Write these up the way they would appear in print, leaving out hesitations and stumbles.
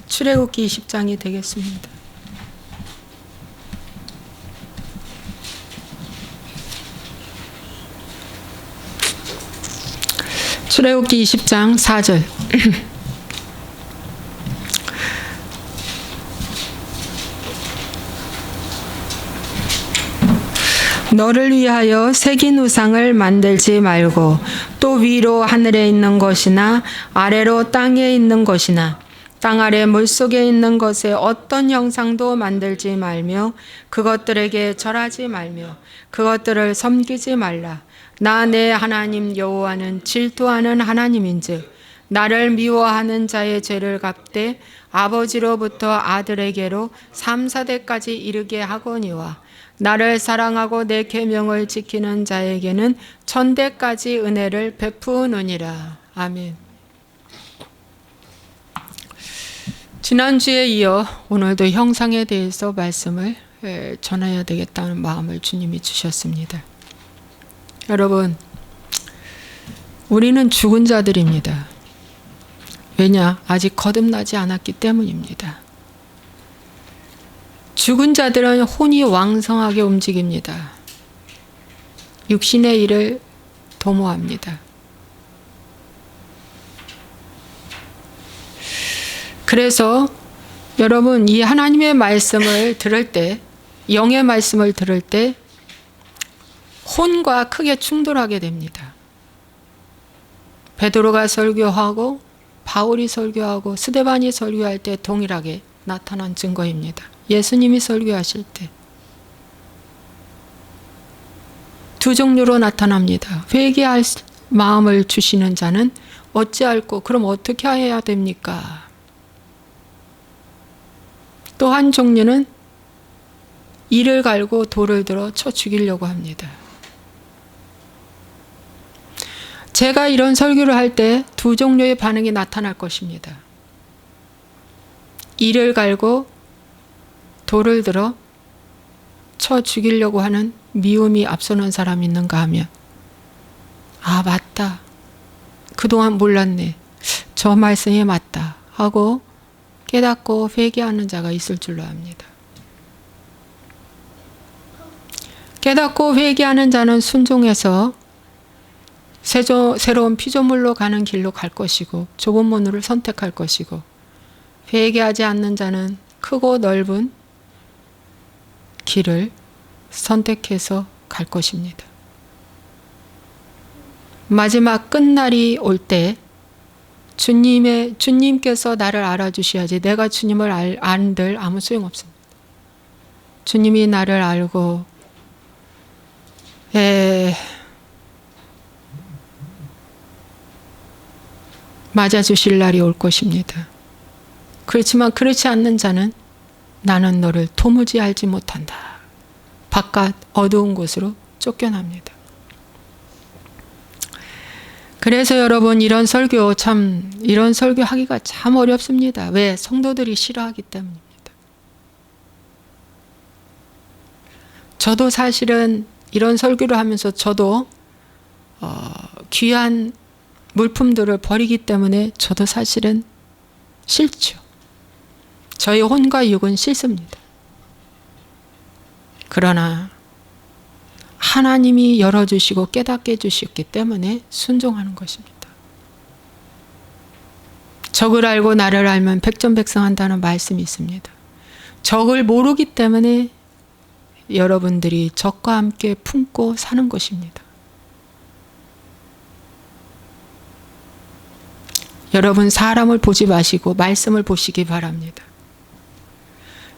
출애굽기 20장이 되겠습니다. 출애굽기 20장 4절. 너를 위하여 새긴 우상을 만들지 말고 또 위로 하늘에 있는 것이나 아래로 땅에 있는 것이나 땅 아래 물속에 있는 것에 어떤 형상도 만들지 말며 그것들에게 절하지 말며 그것들을 섬기지 말라. 나 내 하나님 여호와는 질투하는 하나님인즉 나를 미워하는 자의 죄를 갚되 아버지로부터 아들에게로 3, 4대까지 이르게 하거니와 나를 사랑하고 내 계명을 지키는 자에게는 1000대까지 은혜를 베푸느니라. 아멘. 지난주에 이어 오늘도 형상에 대해서 말씀을 전해야 되겠다는 마음을 주님이 주셨습니다. 여러분, 우리는 죽은 자들입니다. 왜냐? 아직 거듭나지 않았기 때문입니다. 죽은 자들은 혼이 왕성하게 움직입니다. 육신의 일을 도모합니다. 그래서 여러분, 이 하나님의 말씀을 들을 때, 영의 말씀을 들을 때 혼과 크게 충돌하게 됩니다. 베드로가 설교하고 바울이 설교하고 스데반이 설교할 때 동일하게 나타난 증거입니다. 예수님이 설교하실 때 두 종류로 나타납니다. 회개할 마음을 주시는 자는 어찌할꼬 그럼 어떻게 해야 됩니까? 또 한 종류는 이를 갈고 돌을 들어 쳐 죽이려고 합니다. 제가 이런 설교를 할 때 두 종류의 반응이 나타날 것입니다. 이를 갈고 돌을 들어 쳐 죽이려고 하는 미움이 앞서는 사람이 있는가 하면, 아, 맞다. 그동안 몰랐네. 저 말씀이 맞다 하고 깨닫고 회개하는 자가 있을 줄로 압니다. 깨닫고 회개하는 자는 순종해서 새로운 피조물로 가는 길로 갈 것이고 좁은 문을 선택할 것이고, 회개하지 않는 자는 크고 넓은 길을 선택해서 갈 것입니다. 마지막 끝날이 올 때 주님께서 나를 알아주셔야지 내가 주님을 안들 아무 소용없습니다. 주님이 나를 알고 맞아주실 날이 올 것입니다. 그렇지만 그렇지 않는 자는 나는 너를 도무지 알지 못한다. 바깥 어두운 곳으로 쫓겨납니다. 그래서 여러분, 이런 설교 하기가 참 어렵습니다. 왜? 성도들이 싫어하기 때문입니다. 저도 사실은 이런 설교를 하면서 저도 귀한 물품들을 버리기 때문에 저도 사실은 싫죠. 저희 혼과 육은 싫습니다. 그러나 하나님이 열어주시고 깨닫게 해주셨기 때문에 순종하는 것입니다. 적을 알고 나를 알면 백전백승한다는 말씀이 있습니다. 적을 모르기 때문에 여러분들이 적과 함께 품고 사는 것입니다. 여러분, 사람을 보지 마시고 말씀을 보시기 바랍니다.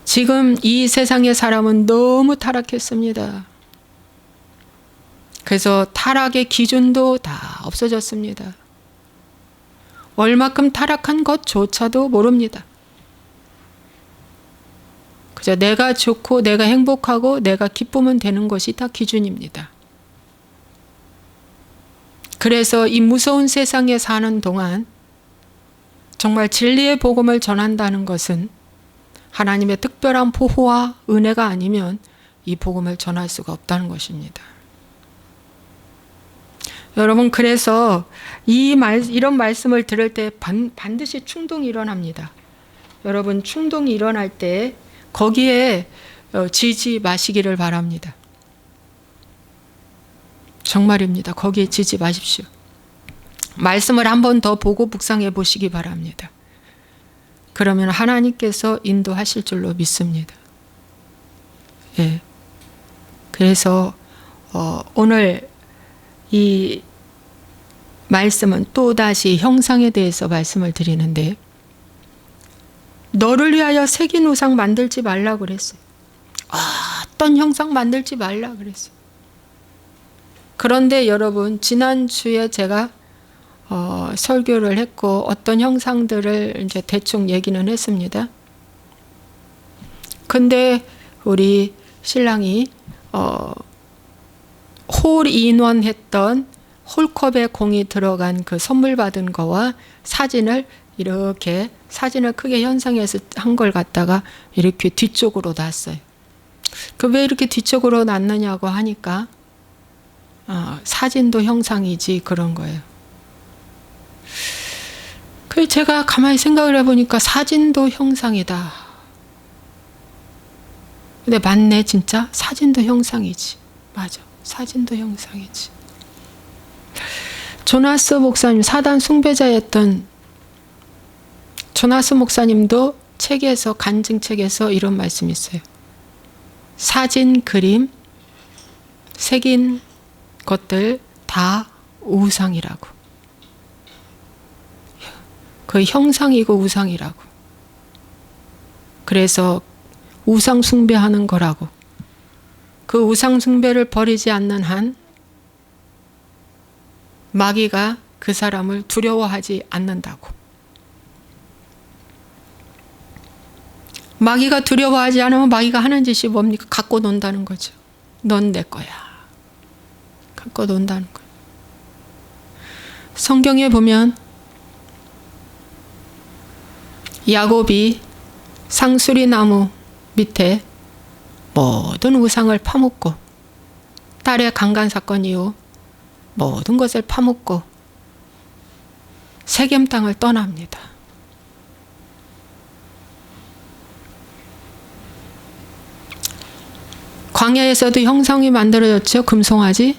지금 이 세상의 사람은 너무 타락했습니다. 그래서 타락의 기준도 다 없어졌습니다. 얼마큼 타락한 것조차도 모릅니다. 그저 내가 좋고 내가 행복하고 내가 기쁘면 되는 것이 다 기준입니다. 그래서 이 무서운 세상에 사는 동안 정말 진리의 복음을 전한다는 것은 하나님의 특별한 보호와 은혜가 아니면 이 복음을 전할 수가 없다는 것입니다. 여러분, 그래서 이런 말씀을 들을 때 반드시 충동이 일어납니다. 여러분 충동이 일어날 때 거기에 지지 마시기를 바랍니다. 정말입니다. 거기에 지지 마십시오. 말씀을 한 번 더 보고 묵상해 보시기 바랍니다. 그러면 하나님께서 인도하실 줄로 믿습니다. 예. 그래서 오늘 이 말씀은 또다시 형상에 대해서 말씀을 드리는데, 너를 위하여 새긴 우상 만들지 말라 그랬어요. 어떤 형상 만들지 말라 그랬어요. 그런데 여러분, 지난주에 제가 설교를 했고 어떤 형상들을 이제 대충 얘기는 했습니다. 근데 우리 신랑이 홀인원 했던 홀컵에 공이 들어간 그 선물 받은 거와 사진을 이렇게 사진을 크게 현상해서 한 걸 갖다가 이렇게 뒤쪽으로 놨어요. 그 왜 이렇게 뒤쪽으로 놨느냐고 하니까 사진도 형상이지 그런 거예요. 그래서 제가 가만히 생각을 해보니까 사진도 형상이다. 근데 맞네, 진짜. 사진도 형상이지. 맞아. 사진도 형상이지. 조나스 목사님, 사단 숭배자였던 조나스 목사님도 책에서, 간증책에서 이런 말씀이 있어요. 사진, 그림, 새긴 것들 다 우상이라고. 그 형상이고 우상이라고. 그래서 우상 숭배하는 거라고. 그 우상 숭배를 버리지 않는 한 마귀가 그 사람을 두려워하지 않는다고. 마귀가 두려워하지 않으면 마귀가 하는 짓이 뭡니까? 갖고 논다는 거죠. 넌 내 거야. 갖고 논다는 거예요. 성경에 보면 야곱이 상수리 나무 밑에 모든 우상을 파묻고, 딸의 강간 사건 이후 모든 것을 파묻고 세겜 땅을 떠납니다. 광야에서도 형상이 만들어졌죠. 금송아지.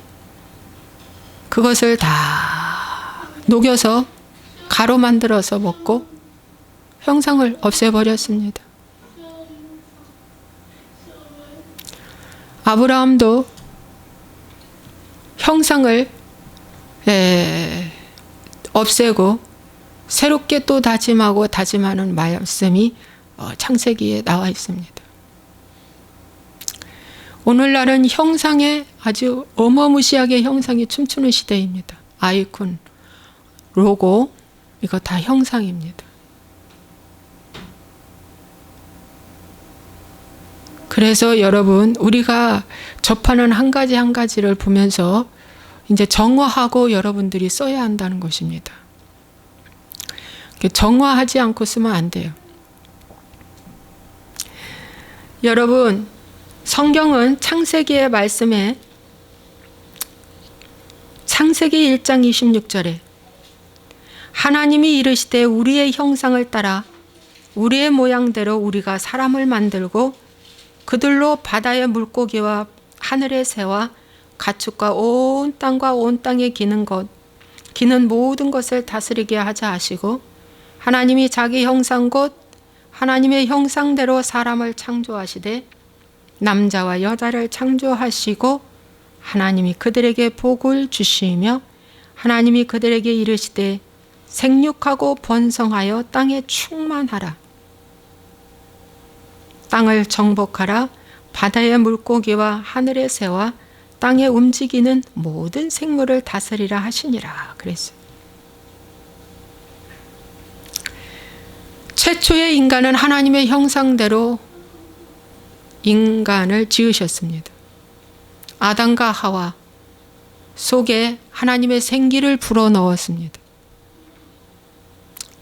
그것을 다 녹여서 가루 만들어서 먹고 형상을 없애버렸습니다. 아브라함도 형상을 없애고 새롭게 또 다짐하고 다짐하는 말씀이 창세기에 나와 있습니다. 오늘날은 형상에 아주 어마무시하게 형상이 춤추는 시대입니다. 아이콘, 로고, 이거 다 형상입니다. 그래서 여러분, 우리가 접하는 한 가지 한 가지를 보면서 이제 정화하고 여러분들이 써야 한다는 것입니다. 정화하지 않고 쓰면 안 돼요. 여러분, 성경은 창세기의 말씀에 창세기 1장 26절에 하나님이 이르시되 우리의 형상을 따라 우리의 모양대로 우리가 사람을 만들고 그들로 바다의 물고기와 하늘의 새와 가축과 온 땅과 온 땅에 기는 모든 것을 다스리게 하자 하시고, 하나님이 자기 형상 곧 하나님의 형상대로 사람을 창조하시되 남자와 여자를 창조하시고 하나님이 그들에게 복을 주시며 하나님이 그들에게 이르시되 생육하고 번성하여 땅에 충만하라. 땅을 정복하라. 바다의 물고기와 하늘의 새와 땅에 움직이는 모든 생물을 다스리라 하시니라. 그랬어요. 최초의 인간은 하나님의 형상대로 인간을 지으셨습니다. 아담과 하와 속에 하나님의 생기를 불어넣었습니다.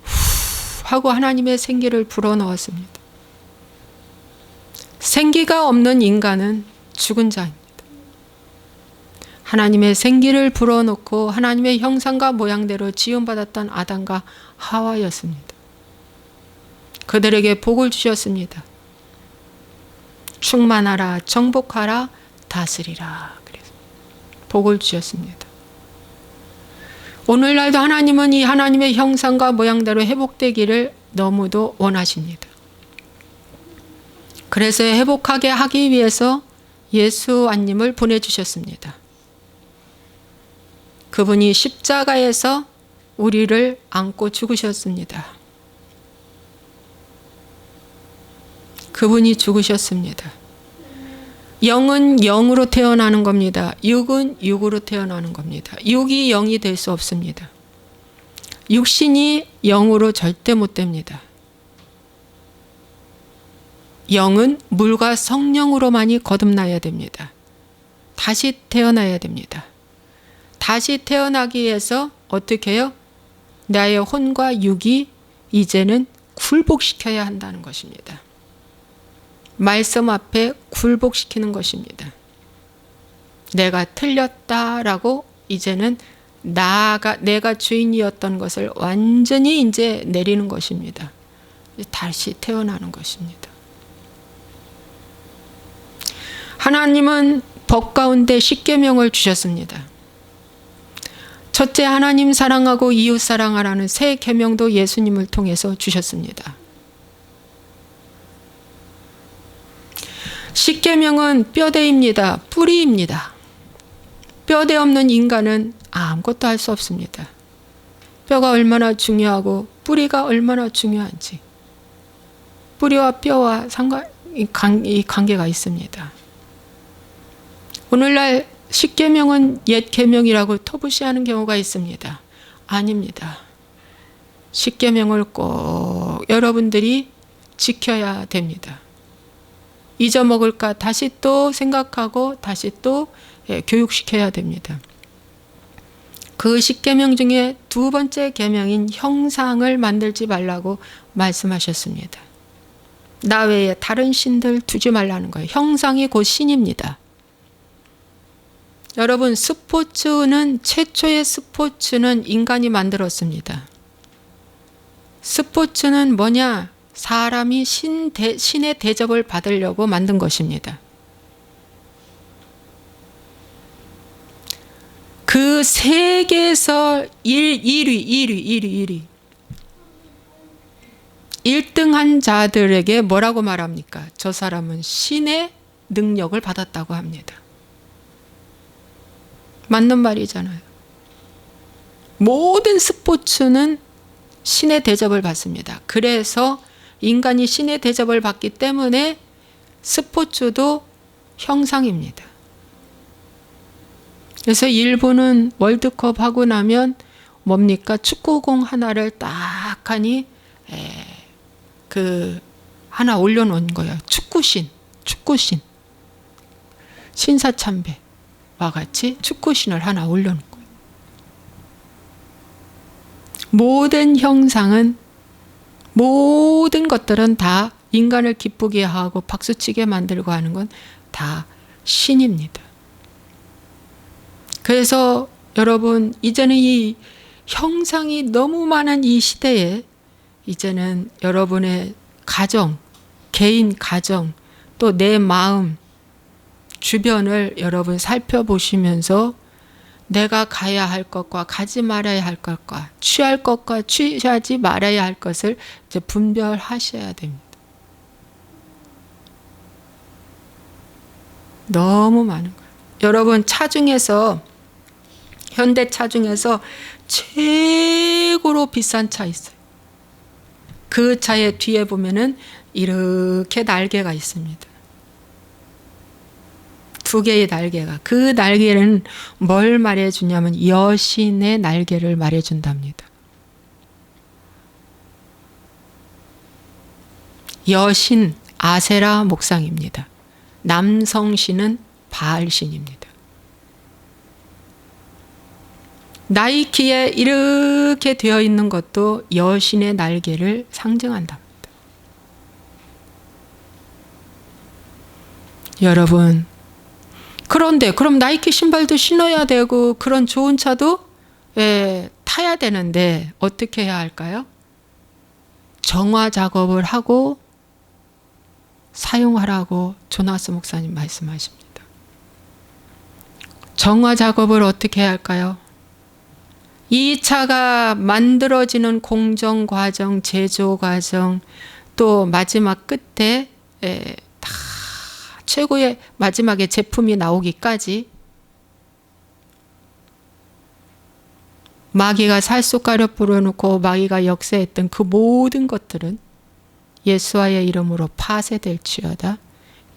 후 하고 하나님의 생기를 불어넣었습니다. 생기가 없는 인간은 죽은 자입니다. 하나님의 생기를 불어넣고 하나님의 형상과 모양대로 지음받았던 아담과 하와였습니다. 그들에게 복을 주셨습니다. 충만하라, 정복하라, 다스리라. 그래서 복을 주셨습니다. 오늘날도 하나님은 이 하나님의 형상과 모양대로 회복되기를 너무도 원하십니다. 그래서 회복하게 하기 위해서 예수님을 보내주셨습니다. 그분이 십자가에서 우리를 안고 죽으셨습니다. 그분이 죽으셨습니다. 영은 영으로 태어나는 겁니다. 육은 육으로 태어나는 겁니다. 육이 영이 될 수 없습니다. 육신이 영으로 절대 못 됩니다. 영은 물과 성령으로만이 거듭나야 됩니다. 다시 태어나야 됩니다. 다시 태어나기 위해서 어떻게 해요? 나의 혼과 육이 이제는 굴복시켜야 한다는 것입니다. 말씀 앞에 굴복시키는 것입니다. 내가 틀렸다라고 이제는 내가 주인이었던 것을 완전히 이제 내리는 것입니다. 다시 태어나는 것입니다. 하나님은 법 가운데 십계명을 주셨습니다. 첫째, 하나님 사랑하고 이웃 사랑하라는 새 계명도 예수님을 통해서 주셨습니다. 십계명은 뼈대입니다. 뿌리입니다. 뼈대 없는 인간은 아무것도 할 수 없습니다. 뼈가 얼마나 중요하고 뿌리가 얼마나 중요한지, 뿌리와 뼈와 이 관계가 있습니다. 오늘날 십계명은 옛 계명이라고 터부시하는 경우가 있습니다. 아닙니다. 십계명을 꼭 여러분들이 지켜야 됩니다. 잊어먹을까 다시 또 생각하고 다시 또 교육시켜야 됩니다. 그 십계명 중에 두 번째 계명인 형상을 만들지 말라고 말씀하셨습니다. 나 외에 다른 신들 두지 말라는 거예요. 형상이 곧 신입니다. 여러분, 최초의 스포츠는 인간이 만들었습니다. 스포츠는 뭐냐? 사람이 신의 대접을 받으려고 만든 것입니다. 그 세계에서 1위 1등한 자들에게 뭐라고 말합니까? 저 사람은 신의 능력을 받았다고 합니다. 맞는 말이잖아요. 모든 스포츠는 신의 대접을 받습니다. 그래서 인간이 신의 대접을 받기 때문에 스포츠도 형상입니다. 그래서 일본은 월드컵 하고 나면 뭡니까? 축구공 하나를 딱 하니 하나 올려놓은 거예요. 축구신 신사참배와 같이 축구신을 하나 올려놓은 거예요. 모든 형상은, 모든 것들은 다 인간을 기쁘게 하고 박수치게 만들고 하는 건 다 신입니다. 그래서 여러분, 이제는 이 형상이 너무 많은 이 시대에 이제는 여러분의 가정, 개인 가정, 또 내 마음, 주변을 여러분 살펴보시면서 내가 가야 할 것과 가지 말아야 할 것과 취할 것과 취하지 말아야 할 것을 이제 분별하셔야 됩니다. 너무 많은 거예요. 여러분, 차 중에서, 현대차 중에서 최고로 비싼 차 있어요. 그 차의 뒤에 보면은 이렇게 날개가 있습니다. 두 개의 날개가. 그 날개는 뭘 말해주냐면 여신의 날개를 말해준답니다. 여신 아세라 목상입니다. 남성신은 바알신입니다. 나이키에 이렇게 되어 있는 것도 여신의 날개를 상징한답니다. 여러분, 그런데 그럼 나이키 신발도 신어야 되고 그런 좋은 차도 타야 되는데 어떻게 해야 할까요? 정화 작업을 하고 사용하라고 조나스 목사님 말씀하십니다. 정화 작업을 어떻게 해야 할까요? 이 차가 만들어지는 공정 과정, 제조 과정, 또 마지막 끝에 다 최고의 마지막에 제품이 나오기까지 마귀가 살갗가루 뿌려놓고 마귀가 역사했던 그 모든 것들은 예수와의 이름으로 파쇄될지어다.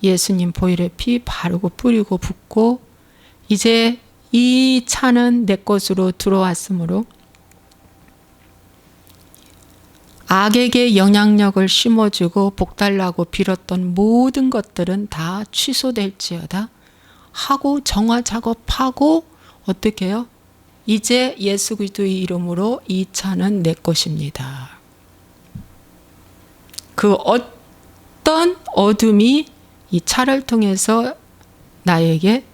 예수님 보혈의 피 바르고 뿌리고 붓고 이제 이 차는 내 것으로 들어왔으므로 악에게 영향력을 심어주고 복달라고 빌었던 모든 것들은 다 취소될지어다 하고 정화 작업하고 어떻게 해요? 이제 예수 그리스도의 이름으로 이 차는 내 것입니다. 그 어떤 어둠이 이 차를 통해서 나에게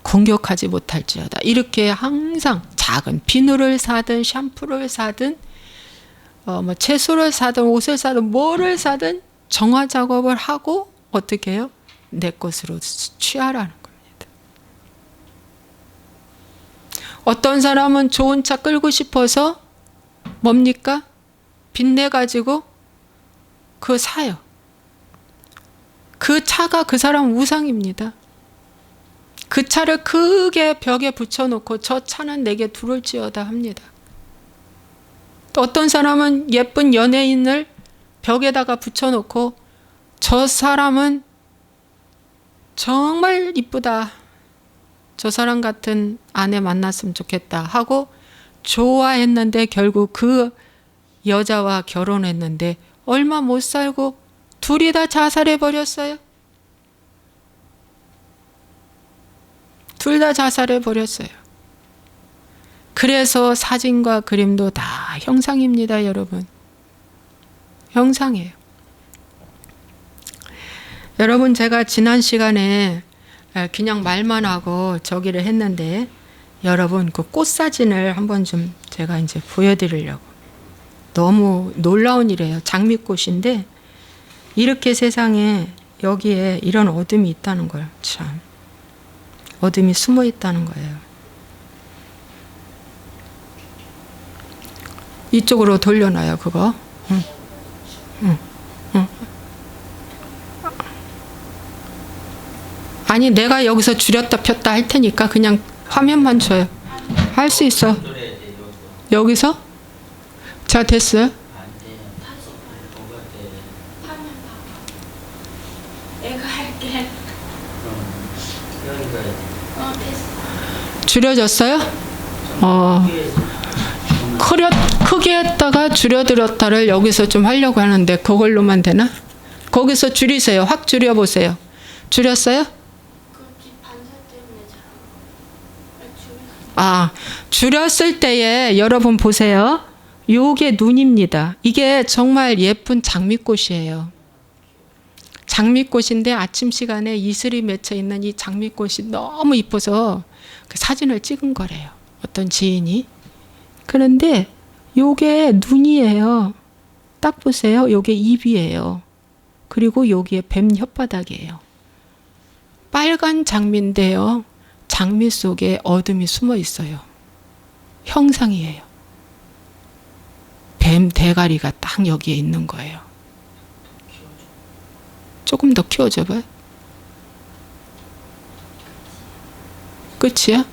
공격하지 못할지어다. 이렇게 항상 작은 비누를 사든 샴푸를 사든 뭐 채소를 사든 옷을 사든 뭐를 사든 정화 작업을 하고 어떻게 해요? 내 것으로 취하라는 겁니다. 어떤 사람은 좋은 차 끌고 싶어서 뭡니까? 빚내가지고 그거 사요. 그 차가 그 사람 우상입니다. 그 차를 크게 벽에 붙여놓고 저 차는 내게 들어올지어다 합니다. 또 어떤 사람은 예쁜 연예인을 벽에다가 붙여놓고 저 사람은 정말 이쁘다. 저 사람 같은 아내 만났으면 좋겠다 하고 좋아했는데 결국 그 여자와 결혼했는데 얼마 못 살고 둘이 다 자살해버렸어요. 둘 다 자살해버렸어요. 그래서 사진과 그림도 다 형상입니다, 여러분. 형상이에요. 여러분, 제가 지난 시간에 그냥 말만 하고 저기를 했는데 여러분 그 꽃 사진을 한번 좀 제가 이제 보여드리려고. 너무 놀라운 일이에요. 장미꽃인데 이렇게 세상에 여기에 이런 어둠이 있다는 걸 참. 어둠이 숨어 있다는 거예요. 이쪽으로 돌려놔요, 그거. 응. 아니, 내가 여기서 줄였다 폈다 할 테니까 그냥 화면만 줘요. 할 수 있어. 여기서? 자, 됐어요? 내가 할게. 됐어. 줄여졌어요? 크게 했다가 줄여들었다를 여기서 좀 하려고 하는데 그걸로만 되나? 거기서 줄이세요. 확 줄여보세요. 줄였어요? 그기 반사 때문에 줄였을 때에 여러분 보세요. 요게 눈입니다. 이게 정말 예쁜 장미꽃이에요. 장미꽃인데 아침 시간에 이슬이 맺혀 있는 이 장미꽃이 너무 이뻐서 그 사진을 찍은 거래요. 어떤 지인이. 그런데 요게 눈이에요. 딱 보세요. 요게 입이에요. 그리고 여기에 뱀 혓바닥이에요. 빨간 장미인데요. 장미 속에 어둠이 숨어 있어요. 형상이에요. 뱀 대가리가 딱 여기에 있는 거예요. 조금 더 키워줘봐요. 끝이야?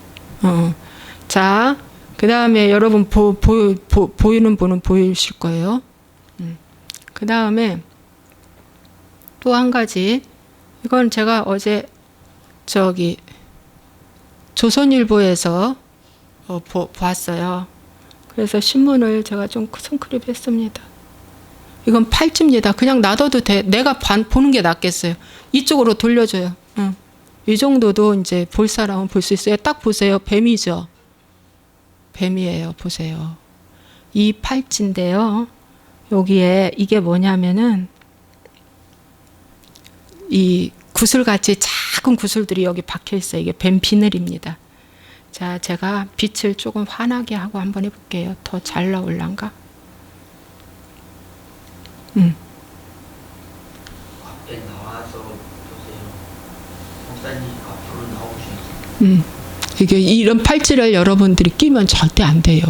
자, 그 다음에 여러분 보이는 분은 보이실 거예요. 그 다음에 또 한 가지. 이건 제가 어제 조선일보에서 봤어요. 그래서 신문을 제가 좀 선크립했습니다. 이건 팔찌입니다. 그냥 놔둬도 돼. 내가 보는 게 낫겠어요. 이쪽으로 돌려줘요. 이 정도도 이제 볼 사람은 볼 수 있어요. 딱 보세요. 뱀이죠. 뱀이에요. 보세요. 이 팔찌인데요. 여기에 이게 뭐냐면은 이 구슬같이 작은 구슬들이 여기 박혀 있어요. 이게 뱀 비늘입니다. 자, 제가 빛을 조금 환하게 하고 한번 해볼게요. 더 잘 나올란가? 앞에 나와서 보세요. 목사님 앞으로 나오셔서. 이게 이런 팔찌를 여러분들이 끼면 절대 안 돼요.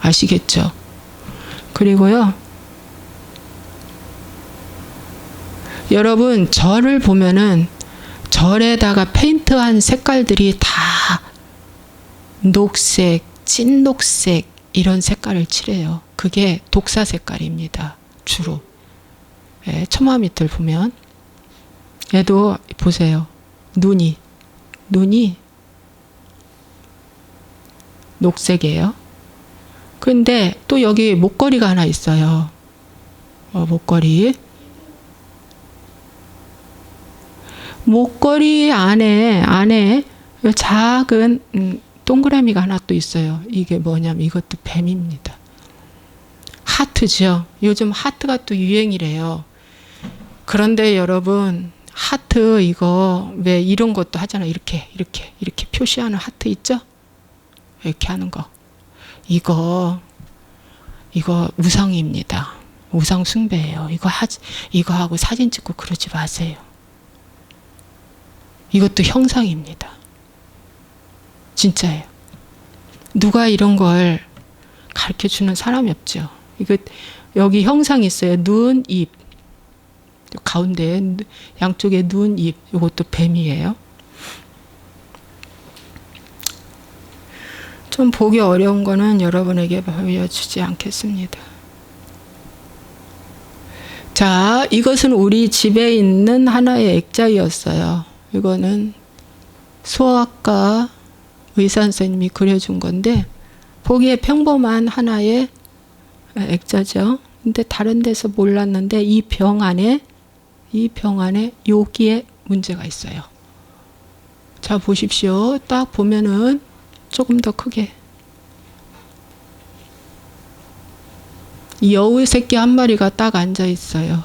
아시겠죠? 그리고요. 여러분 절을 보면은 절에다가 페인트한 색깔들이 다 녹색, 찐녹색 이런 색깔을 칠해요. 그게 독사 색깔입니다. 주로. 예, 처마 밑을 보면 얘도 보세요. 눈이 녹색이에요. 근데 또 여기 목걸이가 하나 있어요. 목걸이 안에 작은 동그라미가 하나 또 있어요. 이게 뭐냐면 이것도 뱀입니다. 하트죠. 요즘 하트가 또 유행이래요. 그런데 여러분 하트 이거 왜 이런 것도 하잖아요. 이렇게 표시하는 하트 있죠? 이렇게 하는 거. 이거 우상입니다. 우상 숭배예요. 이거 하고 사진 찍고 그러지 마세요. 이것도 형상입니다. 진짜예요. 누가 이런 걸 가르쳐 주는 사람이 없죠. 이거 여기 형상이 있어요. 눈, 입. 가운데 양쪽에 눈, 입. 이것도 뱀이에요. 좀 보기 어려운 거는 여러분에게 보여주지 않겠습니다. 자, 이것은 우리 집에 있는 하나의 액자였어요. 이거는 소아과 의사 선생님이 그려준 건데 보기에 평범한 하나의 액자죠. 근데 다른 데서 몰랐는데 이 병 안에 여기에 문제가 있어요. 자, 보십시오. 딱 보면은 조금 더 크게 여우 새끼 한 마리가 딱 앉아 있어요.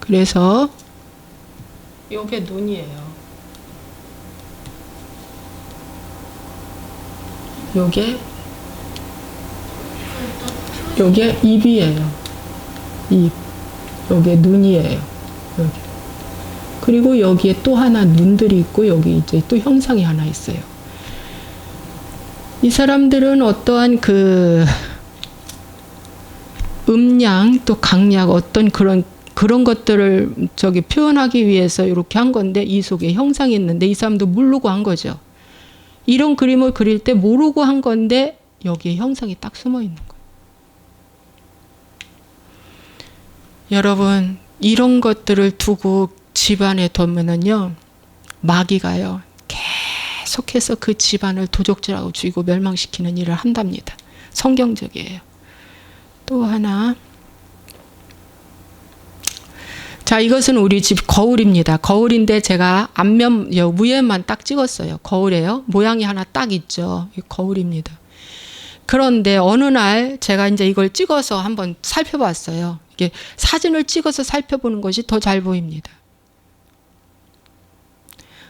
그래서 요게 눈이에요. 요게 입이에요. 입. 요게 눈이에요. 여기. 그리고 여기에 또 하나 눈들이 있고 여기 이제 또 형상이 하나 있어요. 이 사람들은 어떠한 그 음양 또 강약 어떤 그런 것들을 표현하기 위해서 이렇게 한 건데 이 속에 형상이 있는데 이 사람도 모르고 한 거죠. 이런 그림을 그릴 때 모르고 한 건데 여기에 형상이 딱 숨어 있는 거예요. 여러분 이런 것들을 두고 집안에 두면은요 마귀가요 계속해서 그 집안을 도적질하고 죽이고 멸망시키는 일을 한답니다. 성경적이에요. 또 하나. 자, 이것은 우리 집 거울입니다. 거울인데 제가 앞면 위에만 딱 찍었어요. 거울이에요. 모양이 하나 딱 있죠. 거울입니다. 그런데 어느 날 제가 이제 이걸 찍어서 한번 살펴봤어요. 이게 사진을 찍어서 살펴보는 것이 더 잘 보입니다.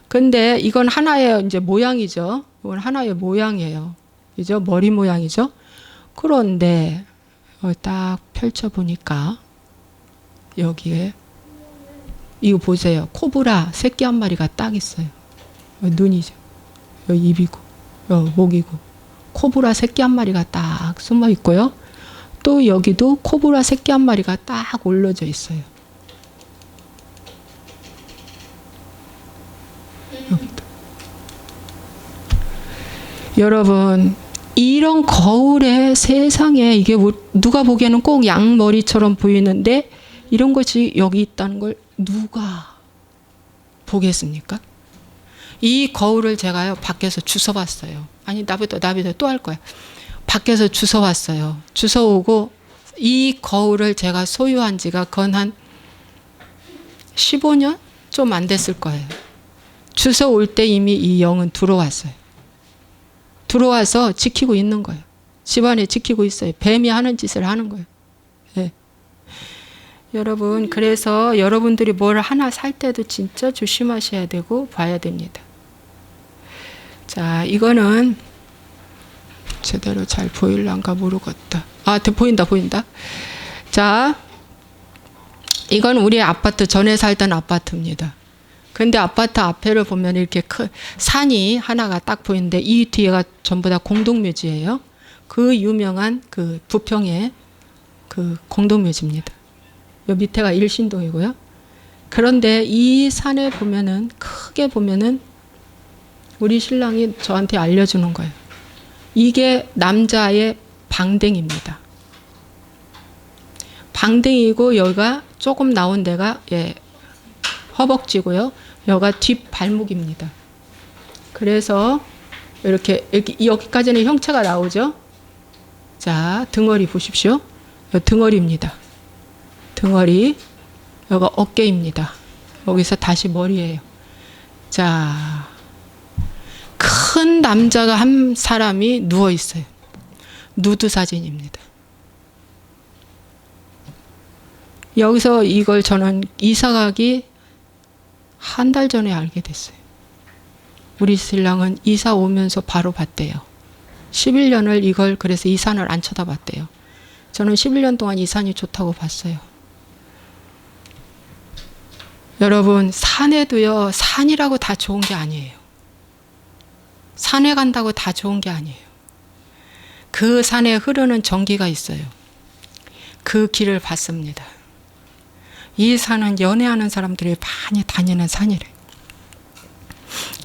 근데 이건 하나의 이제 모양이죠. 이건 하나의 모양이에요. 그죠? 머리 모양이죠. 그런데 딱 펼쳐 보니까 여기에 이거 보세요. 코브라 새끼 한 마리가 딱 있어요. 눈이죠. 여기 입이고, 여기 목이고, 코브라 새끼 한 마리가 딱 숨어 있고요. 또 여기도 코브라 새끼 한 마리가 딱 올려져 있어요. 여기도. 여러분, 이런 거울의 세상에 이게 누가 보기에는 꼭 양머리처럼 보이는데 이런 것이 여기 있다는 걸 누가 보겠습니까? 이 거울을 제가요 밖에서 주워봤어요. 아니 나보다 또 할 거야. 밖에서 주워왔어요. 주워오고 이 거울을 제가 소유한 지가 건 한 15년? 좀 안 됐을 거예요. 주워올 때 이미 이 영은 들어왔어요. 들어와서 지키고 있는 거예요. 집안에 지키고 있어요. 뱀이 하는 짓을 하는 거예요. 네. 여러분, 그래서 여러분들이 뭘 하나 살 때도 진짜 조심하셔야 되고 봐야 됩니다. 자, 이거는 제대로 잘 보일란가 모르겠다. 보인다. 자, 이건 우리 아파트, 전에 살던 아파트입니다. 근데 아파트 앞에를 보면 이렇게 큰 산이 하나가 딱 보이는데 이 뒤에가 전부 다 공동묘지예요. 그 유명한 그 부평의 그 공동묘지입니다. 요 밑에가 일신동이고요. 그런데 이 산에 보면은 크게 보면은 우리 신랑이 저한테 알려주는 거예요. 이게 남자의 방댕입니다. 방댕이고 여기가 조금 나온 데가 허벅지고요. 여기가 뒷발목입니다. 그래서 이렇게 여기까지는 형체가 나오죠. 자, 등허리 보십시오. 여기 등허리입니다. 등허리. 여기가 어깨입니다. 여기서 다시 머리예요. 자, 큰 남자가 한 사람이 누워 있어요. 누드 사진입니다. 여기서 이걸 저는 이사가기 한 달 전에 알게 됐어요. 우리 신랑은 이사 오면서 바로 봤대요. 11년을 이걸 그래서 이 산을 안 쳐다봤대요. 저는 11년 동안 이 산이 좋다고 봤어요. 여러분, 산에도요, 산이라고 다 좋은 게 아니에요. 산에 간다고 다 좋은 게 아니에요. 그 산에 흐르는 전기가 있어요. 그 길을 봤습니다. 이 산은 연애하는 사람들이 많이 다니는 산이래요.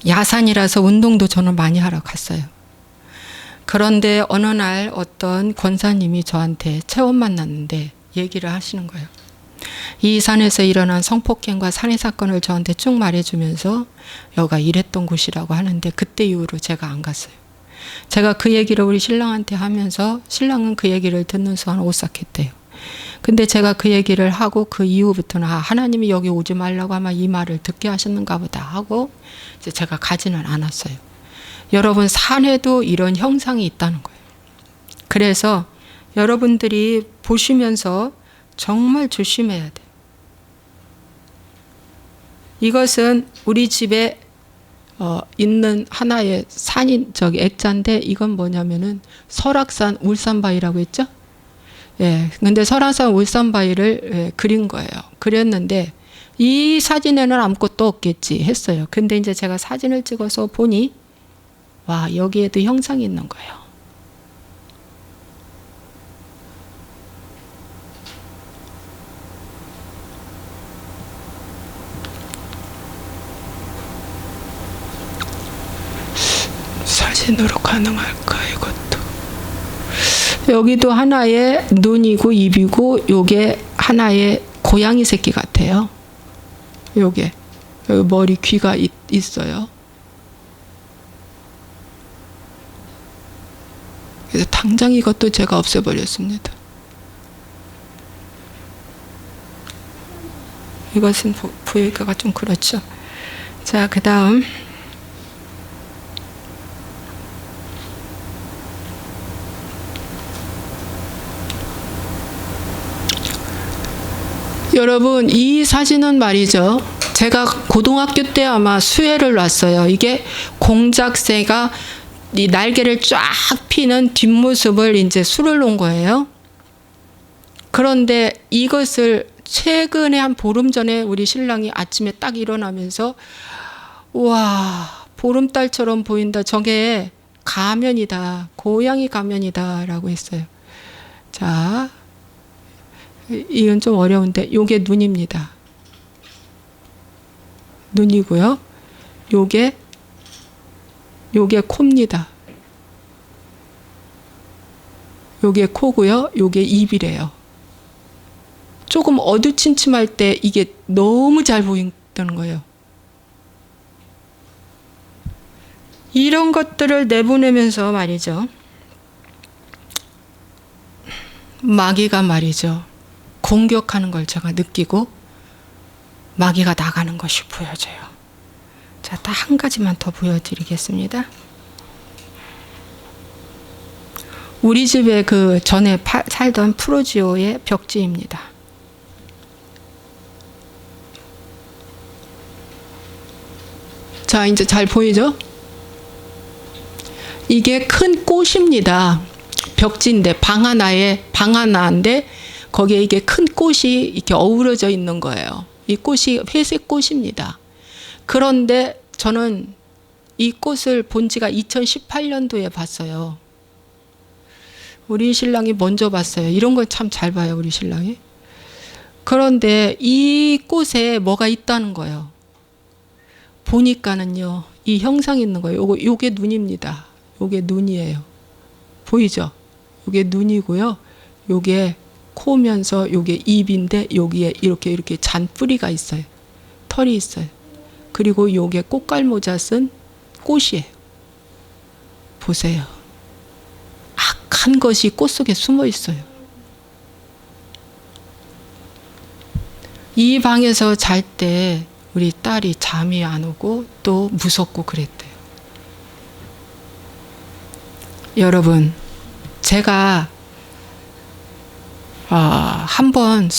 야산이라서 운동도 저는 많이 하러 갔어요. 그런데 어느 날 어떤 권사님이 저한테 체험 만났는데 얘기를 하시는 거예요. 이 산에서 일어난 성폭행과 살인 사건을 저한테 쭉 말해주면서 여기가 이랬던 곳이라고 하는데 그때 이후로 제가 안 갔어요. 제가 그 얘기를 우리 신랑한테 하면서 신랑은 그 얘기를 듣는 순간 오싹했대요. 근데 제가 그 얘기를 하고 그 이후부터는 하나님이 여기 오지 말라고 아마 이 말을 듣게 하셨는가 보다 하고 이제 제가 가지는 않았어요. 여러분, 산에도 이런 형상이 있다는 거예요. 그래서 여러분들이 보시면서 정말 조심해야 돼요. 이것은 우리 집에 있는 하나의 산인 액자인데 이건 뭐냐면은 설악산 울산바위라고 했죠? 예, 근데 설악산 울산바위를 그린 거예요. 그렸는데 이 사진에는 아무것도 없겠지 했어요. 근데 이제 제가 사진을 찍어서 보니 와, 여기에도 형상이 있는 거예요. 사진으로 가능할까 이것도. 여기도 하나의 눈이고 입이고 요게 하나의 고양이 새끼 같아요. 요게 여기 머리 귀가 있어요. 그래서 당장 이것도 제가 없애버렸습니다. 이것은 보기가 좀 그렇죠. 자, 그 다음 여러분, 이 사진은 말이죠. 제가 고등학교 때 아마 수혜를 놨어요. 이게 공작새가 이 날개를 쫙 피는 뒷모습을 이제 수를 놓은 거예요. 그런데 이것을 최근에 한 보름 전에 우리 신랑이 아침에 딱 일어나면서 와, 보름달처럼 보인다. 저게 가면이다. 고양이 가면이다. 라고 했어요. 자, 이건 좀 어려운데 요게 눈입니다. 눈이고요. 요게 코입니다. 요게 코고요. 요게 입이래요. 조금 어두침침할 때 이게 너무 잘 보인다는 거예요. 이런 것들을 내보내면서 말이죠. 마귀가 말이죠. 공격하는 걸 제가 느끼고 마귀가 나가는 것이 보여져요. 자, 딱 한 가지만 더 보여드리겠습니다. 우리 집에 그 전에 살던 프로지오의 벽지입니다. 자, 이제 잘 보이죠? 이게 큰 꽃입니다. 벽지인데 방 하나인데 거기에 이게 큰 꽃이 이렇게 어우러져 있는 거예요. 이 꽃이 회색 꽃입니다. 그런데 저는 이 꽃을 본 지가 2018년도에 봤어요. 우리 신랑이 먼저 봤어요. 이런 걸 참 잘 봐요, 우리 신랑이. 그런데 이 꽃에 뭐가 있다는 거예요. 보니까는요, 이 형상이 있는 거예요. 요게 눈입니다. 요게 눈이에요. 보이죠? 요게 눈이고요. 요게 코면서 요게 입인데 여기에 이렇게 잔 뿌리가 있어요. 털이 있어요. 그리고 요게 꽃갈모자 쓴 꽃이에요. 보세요. 악한 것이 꽃 속에 숨어 있어요. 이 방에서 잘 때 우리 딸이 잠이 안 오고 또 무섭고 그랬대요. 여러분, 제가 한번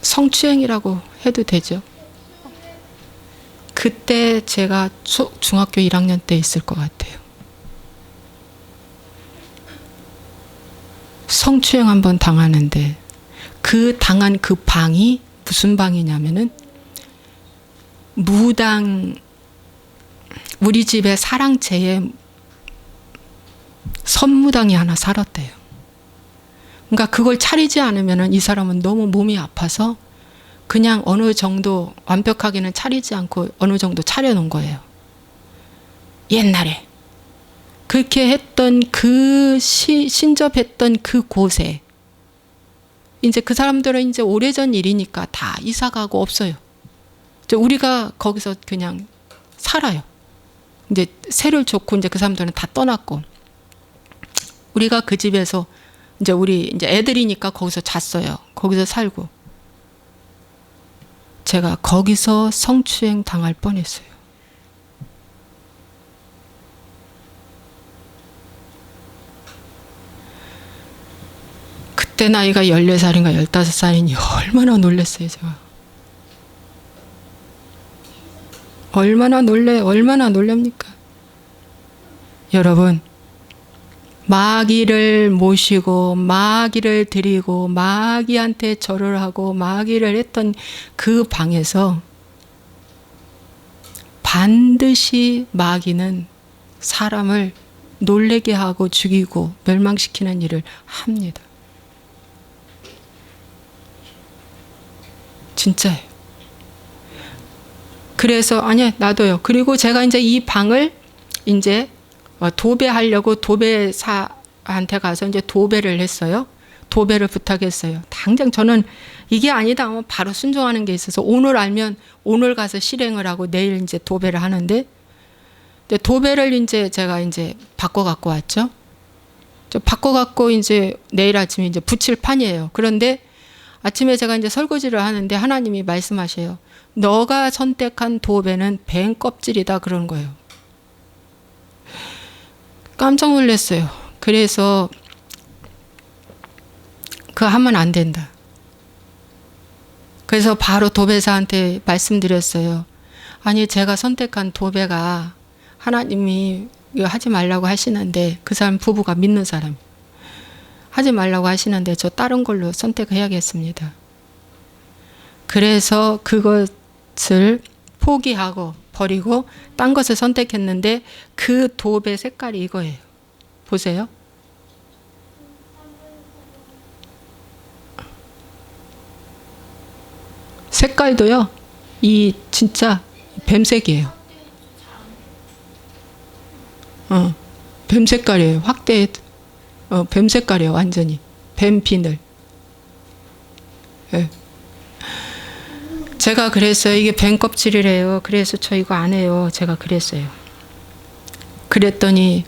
성추행이라고 해도 되죠. 그때 제가 중학교 1학년 때 있을 것 같아요. 성추행 한번 당하는데 그 당한 그 방이 무슨 방이냐면은 무당, 우리 집에 사랑채에 선무당이 하나 살았대요. 그러니까 그걸 차리지 않으면은 이 사람은 너무 몸이 아파서 그냥 어느 정도 완벽하게는 차리지 않고 어느 정도 차려놓은 거예요. 옛날에 그렇게 했던 신접했던 그 곳에 이제 그 사람들은 이제 오래전 일이니까 다 이사가고 없어요. 우리가 거기서 그냥 살아요. 이제 세를 줬고 이제 그 사람들은 다 떠났고 우리가 그 집에서 이제 우리 이제 애들이니까 거기서 잤어요. 거기서 살고 제가 거기서 성추행 당할 뻔했어요. 그때 나이가 14살인가 15살이니 얼마나 놀랐어요, 제가. 얼마나 놀랍니까? 여러분, 마귀를 모시고 마귀를 드리고 마귀한테 절을 하고 마귀를 했던 그 방에서 반드시 마귀는 사람을 놀래게 하고 죽이고 멸망시키는 일을 합니다. 진짜예요. 그래서 아니 나도요. 그리고 제가 이제 이 방을 이제 도배하려고 도배사한테 가서 이제 도배를 했어요. 도배를 부탁했어요. 당장 저는 이게 아니다 하면 바로 순종하는 게 있어서 오늘 알면 오늘 가서 실행을 하고 내일 이제 도배를 하는데 도배를 이제 제가 이제 바꿔 갖고 왔죠. 바꿔 갖고 이제 내일 아침에 이제 붙일 판이에요. 그런데 아침에 제가 이제 설거지를 하는데 하나님이 말씀하셔요. 너가 선택한 도배는 뱀 껍질이다 그러는 거예요. 깜짝 놀랐어요. 그래서 그거 하면 안 된다. 그래서 바로 도배사한테 말씀드렸어요. 아니 제가 선택한 도배가 하나님이 이거 하지 말라고 하시는데 그 사람 부부가 믿는 사람 하지 말라고 하시는데 저 다른 걸로 선택해야겠습니다. 그래서 그것을 포기하고 버리고 딴 것을 선택했는데 그 도배 색깔이 이거예요. 보세요. 색깔도요. 이 진짜 뱀색이에요. 뱀 색깔이에요. 확대 뱀 색깔이에요. 완전히 뱀 비늘. 네. 제가 그랬어요. 이게 뱀 껍질이래요. 그래서 저 이거 안 해요. 제가 그랬어요. 그랬더니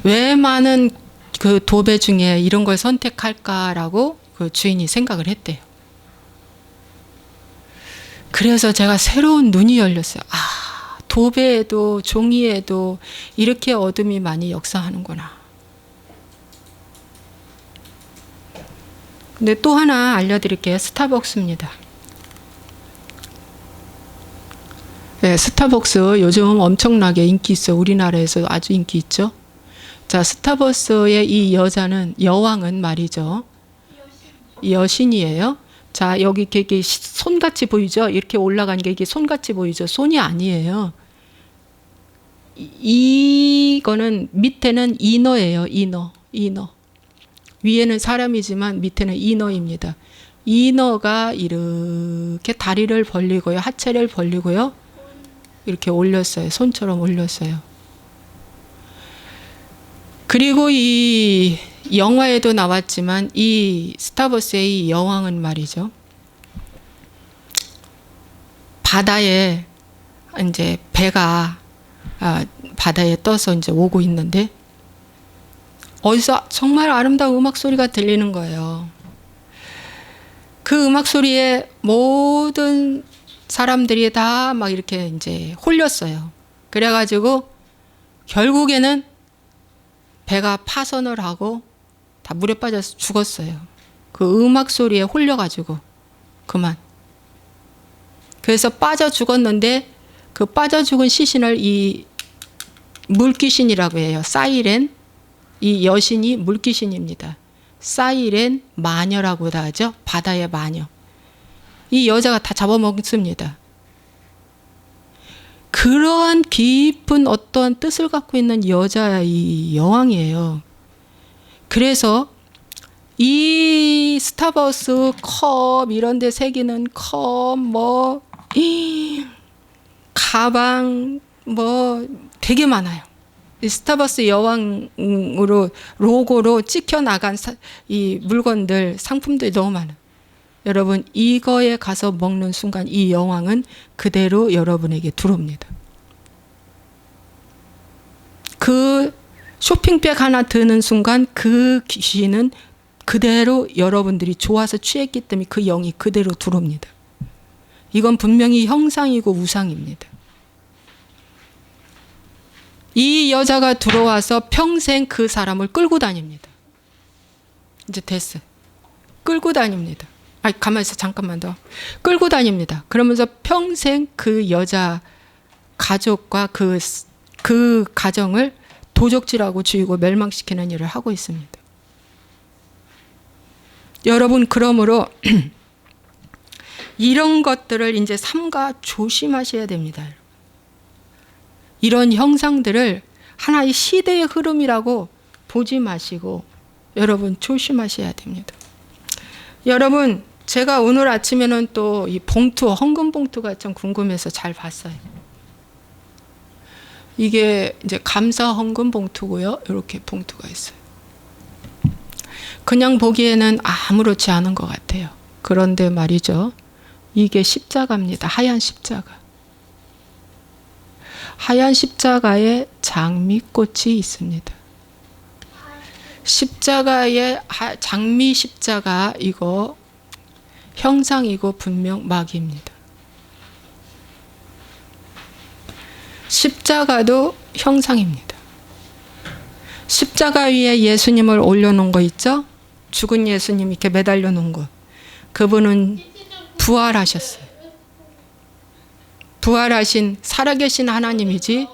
왜 많은 그 도배 중에 이런 걸 선택할까라고 그 주인이 생각을 했대요. 그래서 제가 새로운 눈이 열렸어요. 아, 도배에도 종이에도 이렇게 어둠이 많이 역사하는구나. 근데 또 하나 알려드릴게요. 스타벅스입니다. 네, 스타벅스 요즘 엄청나게 인기 있어요. 우리나라에서 아주 인기 있죠. 자, 스타버스의 이 여자는 여왕은 말이죠. 여신이에요. 자, 여기 이렇게 손같이 보이죠? 이렇게 올라간 게 이게 손같이 보이죠? 손이 아니에요. 이거는 밑에는 이너예요. 이너. 위에는 사람이지만 밑에는 이너입니다. 이너가 이렇게 다리를 벌리고요. 하체를 벌리고요. 이렇게 올렸어요. 손처럼 올렸어요. 그리고 이 영화에도 나왔지만 이 스타버스의 이 여왕은 말이죠. 바다에 이제 배가 바다에 떠서 이제 오고 있는데 어디서 정말 아름다운 음악 소리가 들리는 거예요. 그 음악 소리에 모든 사람들이 다 막 이렇게 이제 홀렸어요. 그래가지고 결국에는 배가 파선을 하고 다 물에 빠져서 죽었어요. 그 음악 소리에 홀려가지고 그만. 그래서 빠져 죽었는데 그 빠져 죽은 시신을 이 물귀신이라고 해요. 사이렌. 이 여신이 물귀신입니다. 사이렌 마녀라고도 하죠. 바다의 마녀. 이 여자가 다 잡아먹습니다. 그러한 깊은 어떠한 뜻을 갖고 있는 여자야 이 여왕이에요. 그래서 이 스타버스 컵 이런 데 새기는 컵 뭐 가방 뭐 되게 많아요. 이 스타버스 여왕으로 로고로 찍혀 나간 이 물건들 상품들이 너무 많아요. 여러분 이거에 가서 먹는 순간 이 여왕은 그대로 여러분에게 들어옵니다. 그 쇼핑백 하나 드는 순간 그 귀신은 그대로 여러분들이 좋아서 취했기 때문에 그 영이 그대로 들어옵니다. 이건 분명히 형상이고 우상입니다. 이 여자가 들어와서 평생 그 사람을 끌고 다닙니다. 이제 됐어요. 끌고 다닙니다. 아니 가만히 있어 잠깐만 더. 끌고 다닙니다. 그러면서 평생 그 여자 가족과 그 가정을 도적질하고 죽이고 멸망시키는 일을 하고 있습니다. 여러분 그러므로 이런 것들을 이제 삼가 조심하셔야 됩니다. 이런 형상들을 하나의 시대의 흐름이라고 보지 마시고 여러분 조심하셔야 됩니다. 여러분 제가 오늘 아침에는 또 이 봉투, 헌금 봉투가 좀 궁금해서 잘 봤어요. 이게 이제 감사 헌금 봉투고요. 이렇게 봉투가 있어요. 그냥 보기에는 아무렇지 않은 것 같아요. 그런데 말이죠. 이게 십자가입니다. 하얀 십자가. 하얀 십자가에 장미꽃이 있습니다. 십자가의 장미 십자가 이거 형상이고 분명 마귀입니다. 십자가도 형상입니다. 십자가 위에 예수님을 올려놓은 거 있죠? 죽은 예수님 이렇게 매달려 놓은 거. 그분은 부활하셨어요. 부활하신 살아계신 하나님이지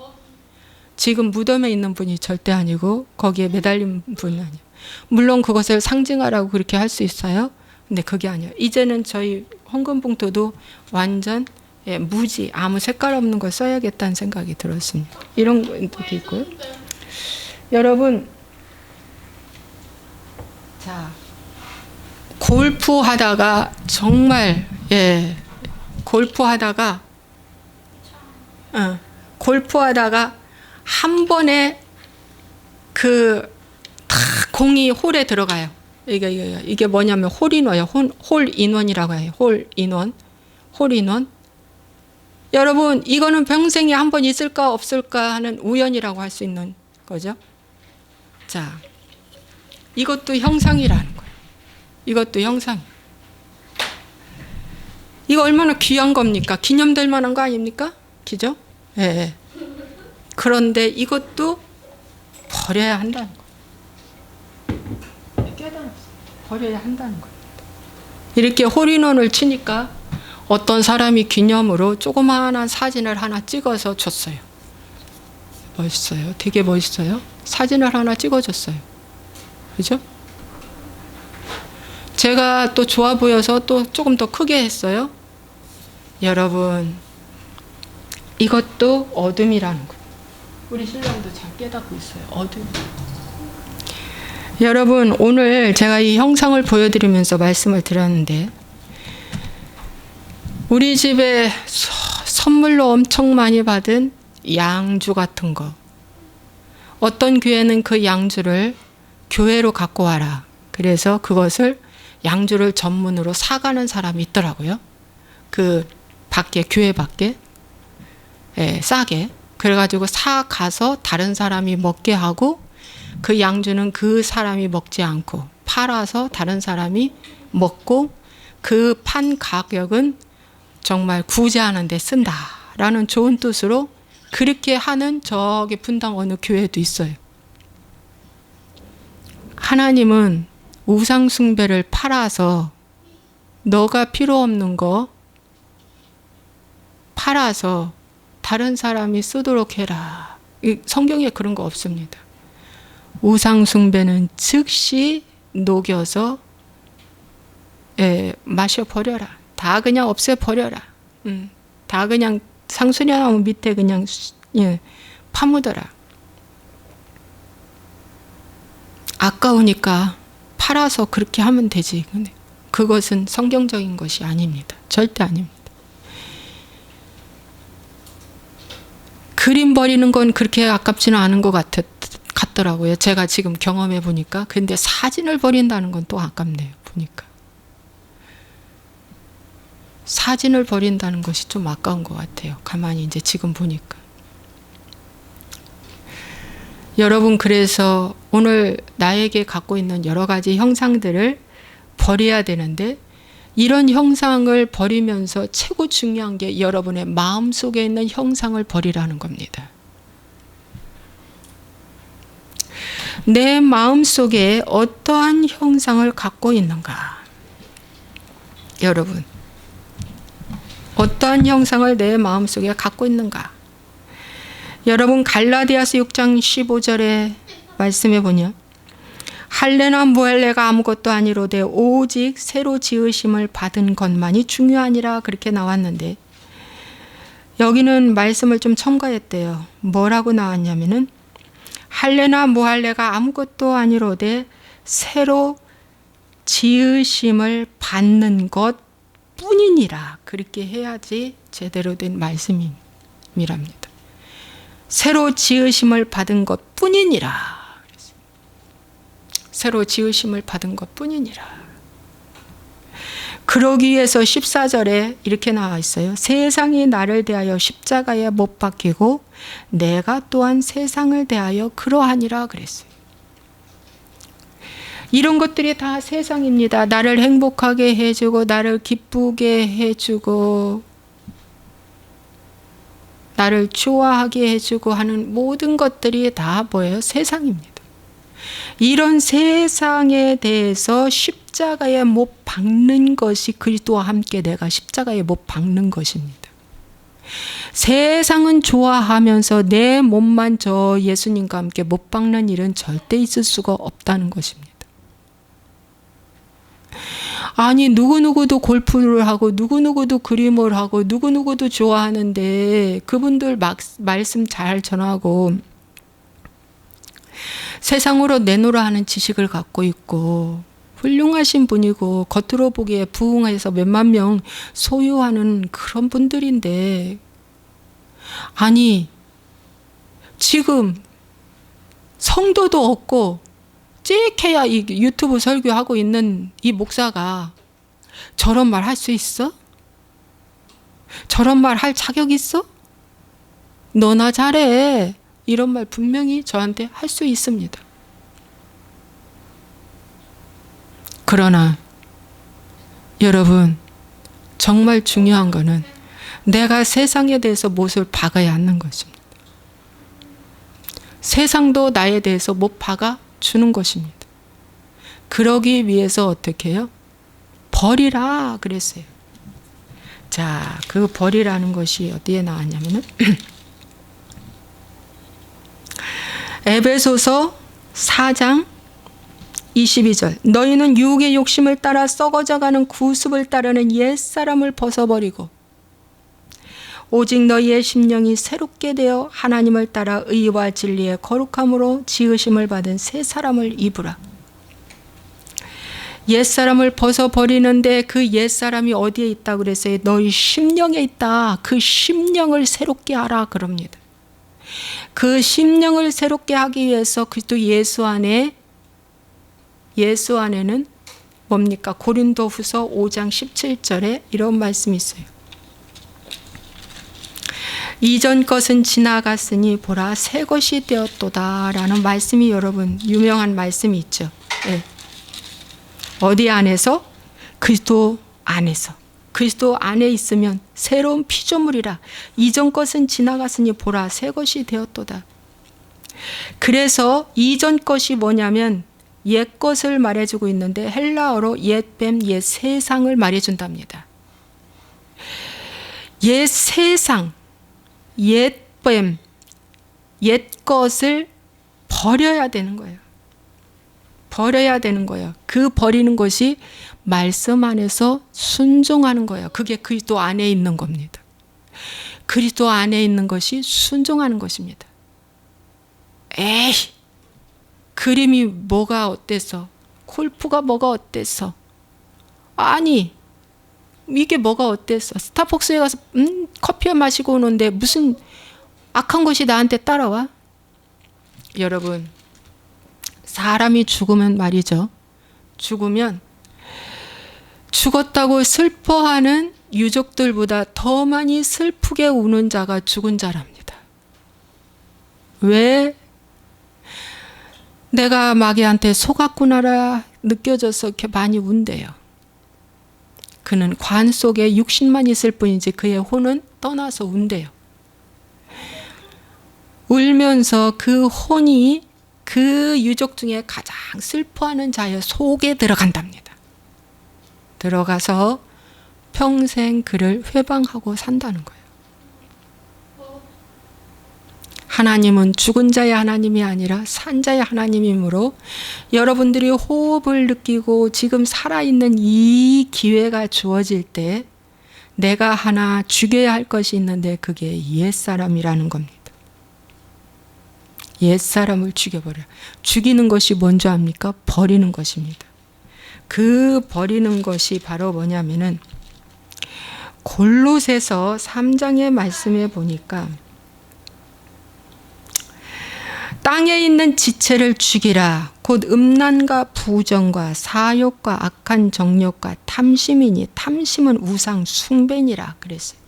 지금 무덤에 있는 분이 절대 아니고 거기에 매달린 분은 아니에요. 물론 그것을 상징하라고 그렇게 할 수 있어요. 근데 그게 아니에요. 이제는 저희 헌금 봉투도 완전 무지 아무 색깔 없는 걸 써야겠다는 생각이 들었습니다. 이런 것도 있고요. 여러분 자 골프 하다가 정말 골프하다가 한 번에 그 탁 공이 홀에 들어가요. 이게 뭐냐면 홀인원이에요. 홀인원이라고 해요. 홀인원. 여러분 이거는 평생에 한 번 있을까 없을까 하는 우연이라고 할 수 있는 거죠. 자, 이것도 형상이라는 거예요. 이것도 형상. 이거 얼마나 귀한 겁니까? 기념될 만한 거 아닙니까? 그죠? 예. 그런데 이것도 버려야 한다는 거예요. 깨달았어요. 버려야 한다는 거예요. 이렇게 홀인원을 치니까 어떤 사람이 기념으로 조그마한 사진을 하나 찍어서 줬어요. 멋있어요. 되게 멋있어요. 사진을 하나 찍어줬어요. 그죠? 제가 또 좋아 보여서 또 조금 더 크게 했어요. 여러분, 이것도 어둠이라는 거. 우리 신랑도 잘 깨닫고 있어요. 어둠. 여러분, 오늘 제가 이 형상을 보여드리면서 말씀을 드렸는데, 우리 집에 선물로 엄청 많이 받은 양주 같은 거. 어떤 교회는 그 양주를 교회로 갖고 와라. 그래서 그것을 양주를 전문으로 사가는 사람이 있더라고요. 그 밖에, 교회 밖에. 예, 싸게. 그래가지고 사가서 다른 사람이 먹게 하고 그 양주는 그 사람이 먹지 않고 팔아서 다른 사람이 먹고 그 판 가격은 정말 구제하는 데 쓴다라는 좋은 뜻으로 그렇게 하는 저기 분당 어느 교회도 있어요. 하나님은 우상 숭배를 팔아서 너가 필요 없는 거 팔아서 다른 사람이 쓰도록 해라. 성경에 그런 거 없습니다. 우상 숭배는 즉시 녹여서 마셔버려라. 다 그냥 없애버려라. 다 그냥 상수녀나무 밑에 그냥 파묻어라. 아까우니까 팔아서 그렇게 하면 되지. 근데 그것은 성경적인 것이 아닙니다. 절대 아닙니다. 그림 버리는 건 그렇게 아깝지는 않은 것 같더라고요. 제가 지금 경험해 보니까. 근데 사진을 버린다는 건 또 아깝네요. 보니까. 사진을 버린다는 것이 좀 아까운 것 같아요. 가만히 이제 지금 보니까. 여러분, 그래서 오늘 나에게 갖고 있는 여러 가지 형상들을 버려야 되는데, 이런 형상을 버리면서 최고 중요한 게 여러분의 마음속에 있는 형상을 버리라는 겁니다. 내 마음속에 어떠한 형상을 갖고 있는가? 여러분, 어떠한 형상을 내 마음속에 갖고 있는가? 여러분, 갈라디아서 6장 15절에 말씀해 보냐? 할례나 무할례가 아무것도 아니로되 오직 새로 지으심을 받은 것만이 중요하니라, 그렇게 나왔는데, 여기는 말씀을 좀 첨가했대요. 뭐라고 나왔냐면은 할례나 무할례가 아무것도 아니로되 새로 지으심을 받는 것 뿐이니라, 그렇게 해야지 제대로 된 말씀이랍니다. 새로 지으심을 받은 것 뿐이니라. 새로 지으심을 받은 것 뿐이니라. 그러기 위해서 14절에 이렇게 나와 있어요. 세상이 나를 대하여 십자가에 못 박히고 내가 또한 세상을 대하여 그러하니라 그랬어요. 이런 것들이 다 세상입니다. 나를 행복하게 해주고 나를 기쁘게 해주고 나를 좋아하게 해주고 하는 모든 것들이 다 뭐예요? 세상입니다. 이런 세상에 대해서 십자가에 못 박는 것이 그리스도와 함께 내가 십자가에 못 박는 것입니다. 세상은 좋아하면서 내 몸만 저 예수님과 함께 못 박는 일은 절대 있을 수가 없다는 것입니다. 아니, 누구누구도 골프를 하고 누구누구도 그림을 하고 누구누구도 좋아하는데 그분들 말씀 잘 전하고 세상으로 내놓으라 하는 지식을 갖고 있고 훌륭하신 분이고 겉으로 보기에 부흥해서 몇만 명 소유하는 그런 분들인데, 아니 지금 성도도 없고 찌개야 이 유튜브 설교하고 있는 이 목사가 저런 말 할 수 있어? 저런 말 할 자격 있어? 너나 잘해. 이런 말 분명히 저한테 할 수 있습니다. 그러나 여러분, 정말 중요한 거는 내가 세상에 대해서 못을 박아야 하는 것입니다. 세상도 나에 대해서 못 박아 주는 것입니다. 그러기 위해서 어떻게 해요? 버리라 그랬어요. 자, 그 버리라는 것이 어디에 나왔냐면은 에베소서 4장 22절. 너희는 유혹의 욕심을 따라 썩어져가는 구습을 따르는 옛사람을 벗어버리고 오직 너희의 심령이 새롭게 되어 하나님을 따라 의와 진리의 거룩함으로 지으심을 받은 새 사람을 입으라. 옛사람을 벗어버리는데 그 옛사람이 어디에 있다 그랬어요? 너희 심령에 있다. 그 심령을 새롭게 하라 그럽니다. 그 심령을 새롭게 하기 위해서 그리스도 예수 안에는 뭡니까? 고린도후서 5장 17절에 이런 말씀이 있어요. 이전 것은 지나갔으니 보라 새 것이 되었도다 라는 말씀이 여러분 유명한 말씀이 있죠. 네. 어디 안에서? 그리스도 안에서. 그리스도 안에 있으면 새로운 피조물이라. 이전 것은 지나갔으니 보라 새 것이 되었도다. 그래서 이전 것이 뭐냐면 옛 것을 말해주고 있는데 헬라어로 옛뱀, 옛 세상을 말해준답니다. 옛 세상, 옛뱀, 옛 것을 버려야 되는 거예요. 버려야 되는 거예요. 그 버리는 것이 말씀 안에서 순종하는 거예요. 그게 그리스도 안에 있는 겁니다. 그리스도 안에 있는 것이 순종하는 것입니다. 에이, 그림이 뭐가 어땠어? 골프가 뭐가 어땠어? 아니, 이게 뭐가 어땠어? 스타벅스에 가서 커피 마시고 오는데 무슨 악한 것이 나한테 따라와? 여러분, 사람이 죽으면 말이죠. 죽으면 죽었다고 슬퍼하는 유족들보다 더 많이 슬프게 우는 자가 죽은 자랍니다. 왜? 내가 마귀한테 속았구나라 느껴져서 이렇게 많이 운대요. 그는 관 속에 육신만 있을 뿐이지 그의 혼은 떠나서 운대요. 울면서 그 혼이 그 유족 중에 가장 슬퍼하는 자의 속에 들어간답니다. 들어가서 평생 그를 회방하고 산다는 거예요. 하나님은 죽은 자의 하나님이 아니라 산 자의 하나님이므로 여러분들이 호흡을 느끼고 지금 살아있는 이 기회가 주어질 때 내가 하나 죽여야 할 것이 있는데 그게 옛사람이라는 겁니다. 옛사람을 죽여버려. 죽이는 것이 뭔지 압니까? 버리는 것입니다. 그 버리는 것이 바로 뭐냐면은 골로새서 3장의 말씀에 보니까 땅에 있는 지체를 죽이라. 곧 음란과 부정과 사욕과 악한 정욕과 탐심이니 탐심은 우상 숭배니라 그랬어요.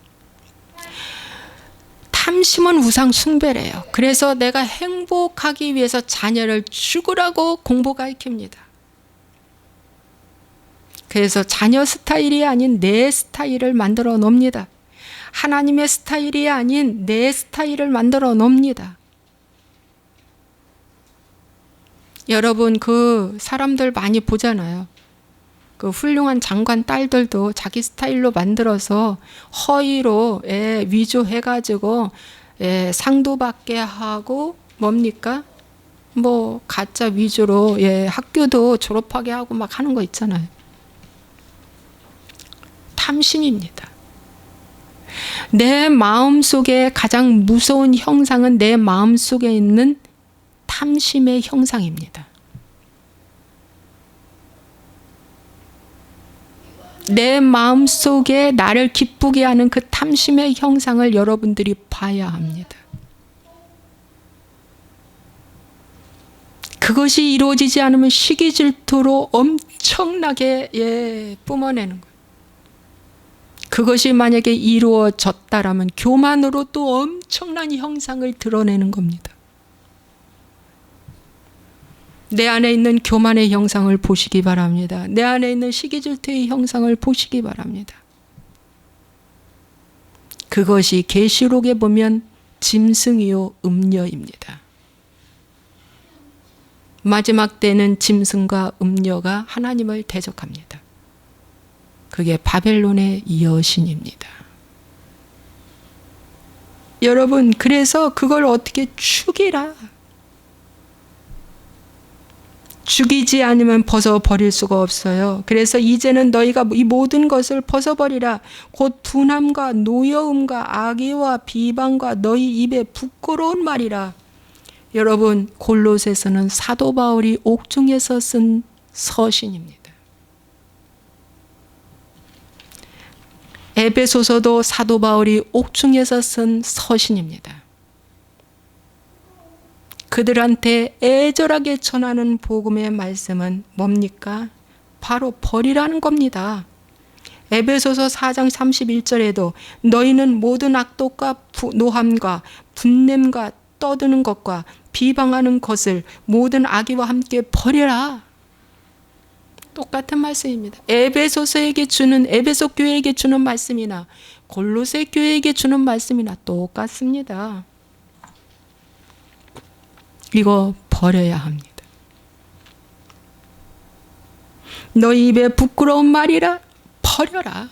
탐심은 우상 숭배래요. 그래서 내가 행복하기 위해서 자녀를 죽으라고 공보가르칩니다. 그래서 자녀 스타일이 아닌 내 스타일을 만들어 놓습니다. 하나님의 스타일이 아닌 내 스타일을 만들어 놓습니다. 여러분 그 사람들 많이 보잖아요. 그 훌륭한 장관 딸들도 자기 스타일로 만들어서 허위로 위조해가지고 상도 받게 하고 뭡니까? 뭐 가짜 위조로 학교도 졸업하게 하고 막 하는 거 있잖아요. 탐심입니다. 내 마음속에 가장 무서운 형상은 내 마음속에 있는 탐심의 형상입니다. 내 마음속에 나를 기쁘게 하는 그 탐심의 형상을 여러분들이 봐야 합니다. 그것이 이루어지지 않으면 시기 질투로 엄청나게 뿜어내는 거예요. 그것이 만약에 이루어졌다라면 교만으로 또 엄청난 형상을 드러내는 겁니다. 내 안에 있는 교만의 형상을 보시기 바랍니다. 내 안에 있는 시기질투의 형상을 보시기 바랍니다. 그것이 계시록에 보면 짐승이요 음녀입니다. 마지막 때는 짐승과 음녀가 하나님을 대적합니다. 그게 바벨론의 여신입니다. 여러분, 그래서 그걸 어떻게 죽이라. 죽이지 않으면 벗어버릴 수가 없어요. 그래서 이제는 너희가 이 모든 것을 벗어버리라. 곧 분함과 노여움과 악의와 비방과 너희 입에 부끄러운 말이라. 여러분, 골로새서는 사도 바울이 옥중에서 쓴 서신입니다. 에베소서도 사도 바울이 옥중에서 쓴 서신입니다. 그들한테 애절하게 전하는 복음의 말씀은 뭡니까? 바로 버리라는 겁니다. 에베소서 4장 31절에도 너희는 모든 악독과 노함과 분냄과 떠드는 것과 비방하는 것을 모든 악의와 함께 버려라. 똑같은 말씀입니다. 에베소서에게 주는, 에베소 교회에게 주는 말씀이나 골로새 교회에게 주는 말씀이나 똑같습니다. 이거 버려야 합니다. 너희 입에 부끄러운 말이라 버려라.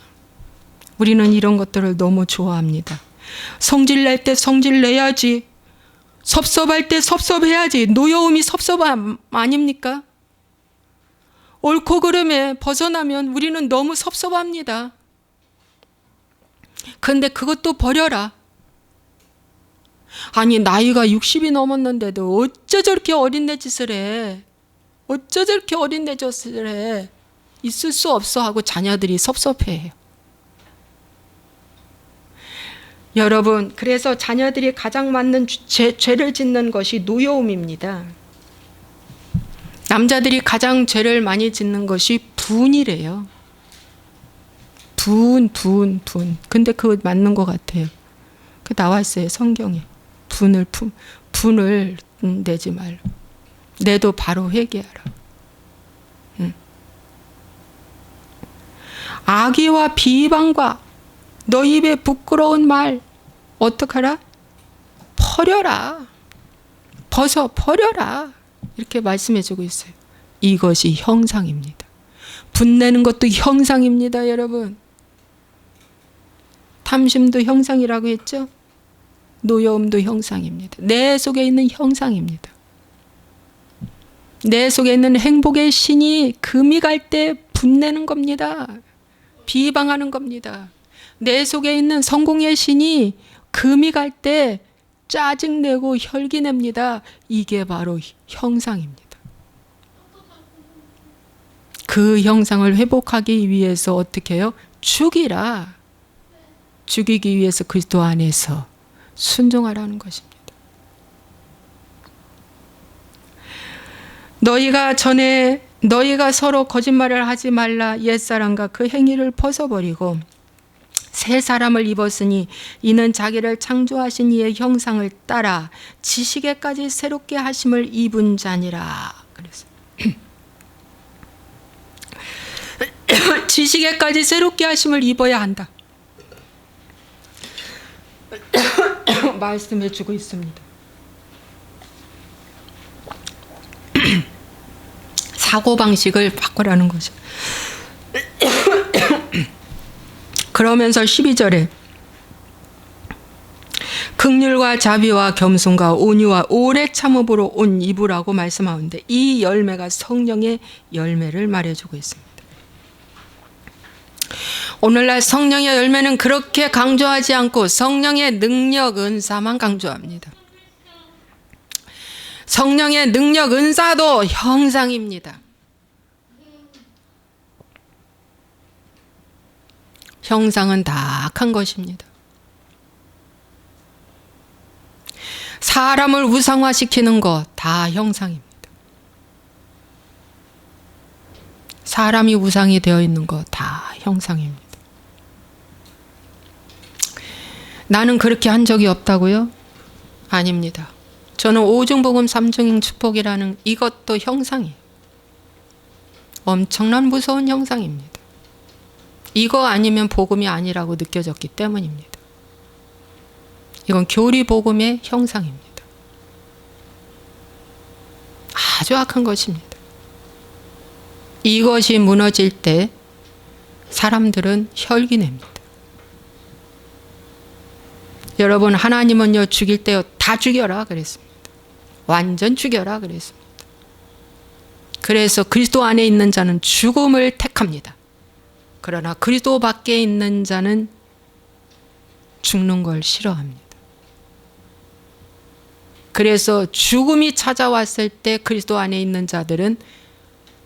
우리는 이런 것들을 너무 좋아합니다. 성질 낼 때 성질 내야지. 섭섭할 때 섭섭해야지. 노여움이 섭섭함 아닙니까? 옳고 그름에 벗어나면 우리는 너무 섭섭합니다. 그런데 그것도 버려라. 아니, 나이가 60이 넘었는데도 어째 저렇게 어린애 짓을 해. 어째 저렇게 어린애 짓을 해. 있을 수 없어 하고 자녀들이 섭섭해해요. 여러분, 그래서 자녀들이 가장 많은 죄를 짓는 것이 노여움입니다. 남자들이 가장 죄를 많이 짓는 것이 분이래요. 분. 근데 그거 맞는 것 같아요. 그 나와 있어요, 성경에. 분을 내지 말라. 내도 바로 회개하라. 악의와 비방과 너 입에 부끄러운 말 어떡하라? 버려라. 버려라. 이렇게 말씀해주고 있어요. 이것이 형상입니다. 분내는 것도 형상입니다, 여러분. 탐심도 형상이라고 했죠? 노여움도 형상입니다. 내 속에 있는 형상입니다. 내 속에 있는 행복의 신이 금이 갈 때 분내는 겁니다. 비방하는 겁니다. 내 속에 있는 성공의 신이 금이 갈 때 짜증내고 혈기냅니다. 이게 바로 형상입니다. 그 형상을 회복하기 위해서 어떻게 해요? 죽이라. 죽이기 위해서 그리스도 안에서 순종하라는 것입니다. 너희가 서로 거짓말을 하지 말라. 옛사람과 그 행위를 벗어버리고 새 사람을 입었으니 이는 자기를 창조하신 이의 형상을 따라 지식에까지 새롭게 하심을 입은 자니라. 그래서 지식에까지 새롭게 하심을 입어야 한다. 말씀해 주고 있습니다. 사고방식을 바꾸라는 거죠. 그러면서 12절에 긍휼과 자비와 겸손과 온유와 오래 참음으로 온 이브라고 말씀하는데 이 열매가 성령의 열매를 말해주고 있습니다. 오늘날 성령의 열매는 그렇게 강조하지 않고 성령의 능력, 은사만 강조합니다. 성령의 능력, 은사도 형상입니다. 형상은 다 악한 것입니다. 사람을 우상화시키는 것 다 형상입니다. 사람이 우상이 되어 있는 것 다 형상입니다. 나는 그렇게 한 적이 없다고요? 아닙니다. 저는 오중복음 삼중인 축복이라는 이것도 형상이에요. 엄청난 무서운 형상입니다. 이거 아니면 복음이 아니라고 느껴졌기 때문입니다. 이건 교리 복음의 형상입니다. 아주 악한 것입니다. 이것이 무너질 때 사람들은 혈기냅니다. 여러분, 하나님은요, 죽일 때요 다 죽여라 그랬습니다. 완전 죽여라 그랬습니다. 그래서 그리스도 안에 있는 자는 죽음을 택합니다. 그러나 그리스도 밖에 있는 자는 죽는 걸 싫어합니다. 그래서 죽음이 찾아왔을 때 그리스도 안에 있는 자들은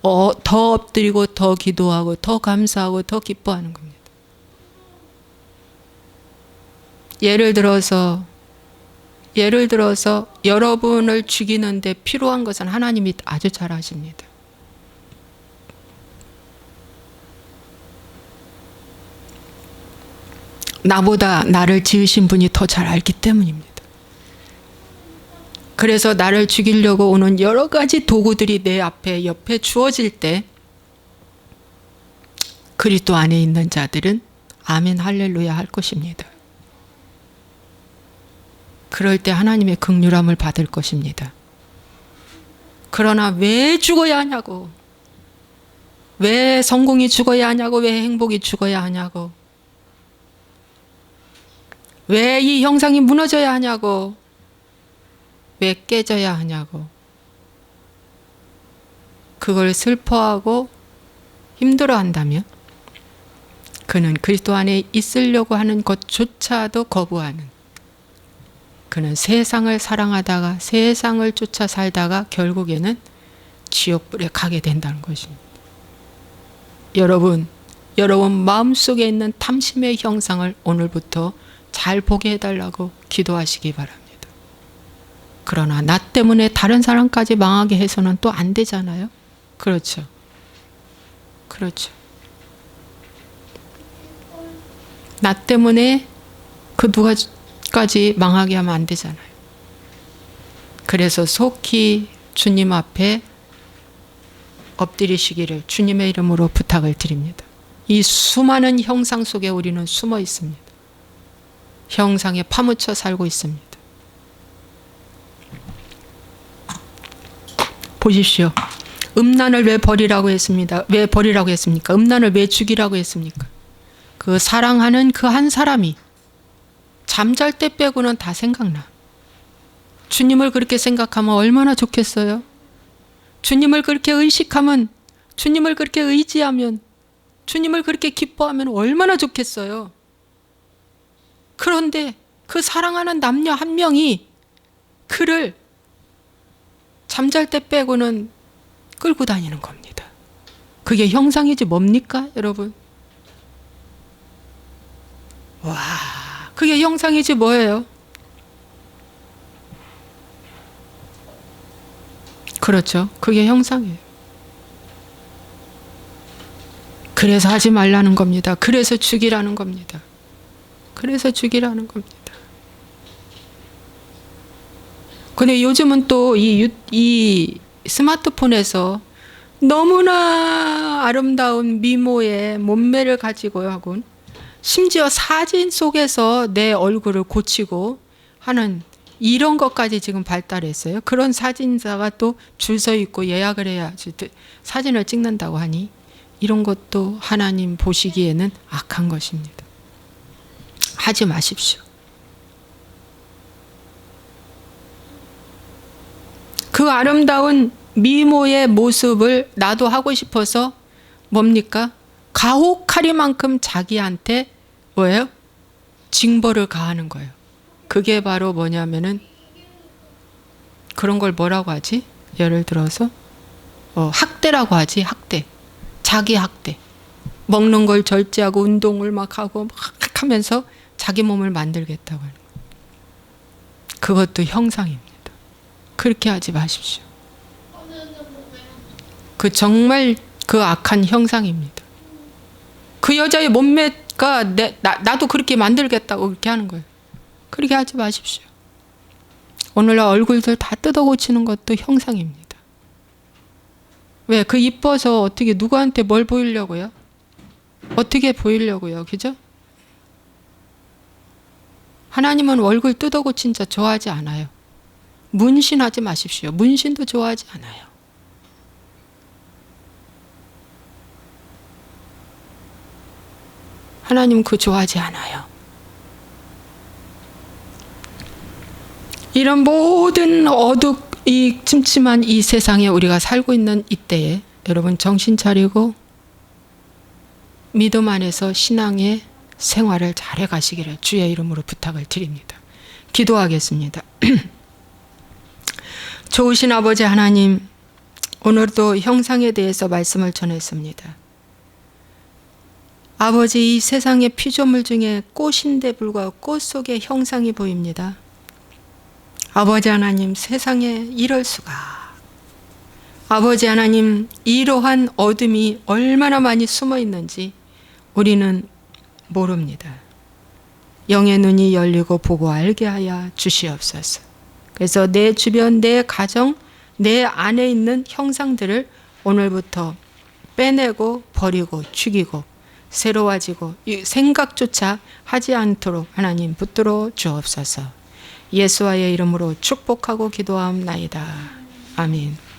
더 엎드리고 더 기도하고 더 감사하고 더 기뻐하는 겁니다. 예를 들어서 여러분을 죽이는데 필요한 것은 하나님이 아주 잘 아십니다. 나보다 나를 지으신 분이 더 잘 알기 때문입니다. 그래서 나를 죽이려고 오는 여러 가지 도구들이 내 앞에 옆에 주어질 때 그리스도 안에 있는 자들은 아멘 할렐루야 할 것입니다. 그럴 때 하나님의 긍휼함을 받을 것입니다. 그러나 왜 죽어야 하냐고, 왜 성공이 죽어야 하냐고, 왜 행복이 죽어야 하냐고, 왜 이 형상이 무너져야 하냐고, 왜 깨져야 하냐고, 그걸 슬퍼하고 힘들어한다면 그는 그리스도 안에 있으려고 하는 것조차도 거부하는, 그는 세상을 사랑하다가 세상을 쫓아 살다가 결국에는 지옥불에 가게 된다는 것입니다. 여러분 마음속에 있는 탐심의 형상을 오늘부터 잘 보게 해달라고 기도하시기 바랍니다. 그러나 나 때문에 다른 사람까지 망하게 해서는 또 안 되잖아요. 그렇죠. 나 때문에 그 누가까지 망하게 하면 안 되잖아요. 그래서 속히 주님 앞에 엎드리시기를 주님의 이름으로 부탁을 드립니다. 이 수많은 형상 속에 우리는 숨어 있습니다. 형상에 파묻혀 살고 있습니다. 보십시오. 음란을 왜 버리라고 했습니다. 왜 버리라고 했습니까? 음란을 왜 죽이라고 했습니까? 그 사랑하는 그 한 사람이 잠잘 때 빼고는 다 생각나. 주님을 그렇게 생각하면 얼마나 좋겠어요? 주님을 그렇게 의식하면, 주님을 그렇게 의지하면, 주님을 그렇게 기뻐하면 얼마나 좋겠어요? 그런데 그 사랑하는 남녀 한 명이 그를 잠잘 때 빼고는 끌고 다니는 겁니다. 그게 형상이지 뭡니까, 여러분? 와, 그게 형상이지 뭐예요? 그렇죠. 그게 형상이에요. 그래서 하지 말라는 겁니다. 그래서 죽이라는 겁니다. 그래서 죽이라는 겁니다. 근데 요즘은 또 이 스마트폰에서 너무나 아름다운 미모의 몸매를 가지고 하군, 심지어 사진 속에서 내 얼굴을 고치고 하는 이런 것까지 지금 발달했어요. 그런 사진사가 또 줄 서 있고 예약을 해야지 사진을 찍는다고 하니 이런 것도 하나님 보시기에는 악한 것입니다. 하지 마십시오. 그 아름다운 미모의 모습을 나도 하고 싶어서 뭡니까? 가혹하리만큼 자기한테 뭐예요? 징벌을 가하는 거예요. 그게 바로 뭐냐면은 그런 걸 뭐라고 하지? 예를 들어서 학대라고 하지. 학대. 자기 학대. 먹는 걸 절제하고 운동을 막 하고 막 하면서 자기 몸을 만들겠다고 하는 거예요. 그것도 형상입니다. 그렇게 하지 마십시오. 그 정말 그 악한 형상입니다. 그 여자의 몸매가 나도 그렇게 만들겠다고 그렇게 하는 거예요. 그렇게 하지 마십시오. 오늘날 얼굴들 다 뜯어 고치는 것도 형상입니다. 왜? 그 이뻐서 어떻게 누구한테 뭘 보이려고요? 어떻게 보이려고요? 그죠? 하나님은 얼굴 뜯어 고친 자 좋아하지 않아요. 문신하지 마십시오. 문신도 좋아하지 않아요. 하나님 그거 좋아하지 않아요. 이런 모든 이 침침한 이 세상에 우리가 살고 있는 이때에 여러분 정신 차리고 믿음 안에서 신앙의 생활을 잘해 가시기를 주의 이름으로 부탁을 드립니다. 기도하겠습니다. 좋으신 아버지 하나님, 오늘도 형상에 대해서 말씀을 전했습니다. 아버지, 이 세상의 피조물 중에 꽃인데 불구하고 꽃 속에 형상이 보입니다. 아버지 하나님, 세상에 이럴 수가. 아버지 하나님, 이러한 어둠이 얼마나 많이 숨어 있는지 우리는 모릅니다. 영의 눈이 열리고 보고 알게 하여 주시옵소서. 그래서 내 주변, 내 가정, 내 안에 있는 형상들을 오늘부터 빼내고 버리고 죽이고 새로워지고 이 생각조차 하지 않도록 하나님 붙들어 주옵소서. 예수와의 이름으로 축복하고 기도하옵나이다. 아멘.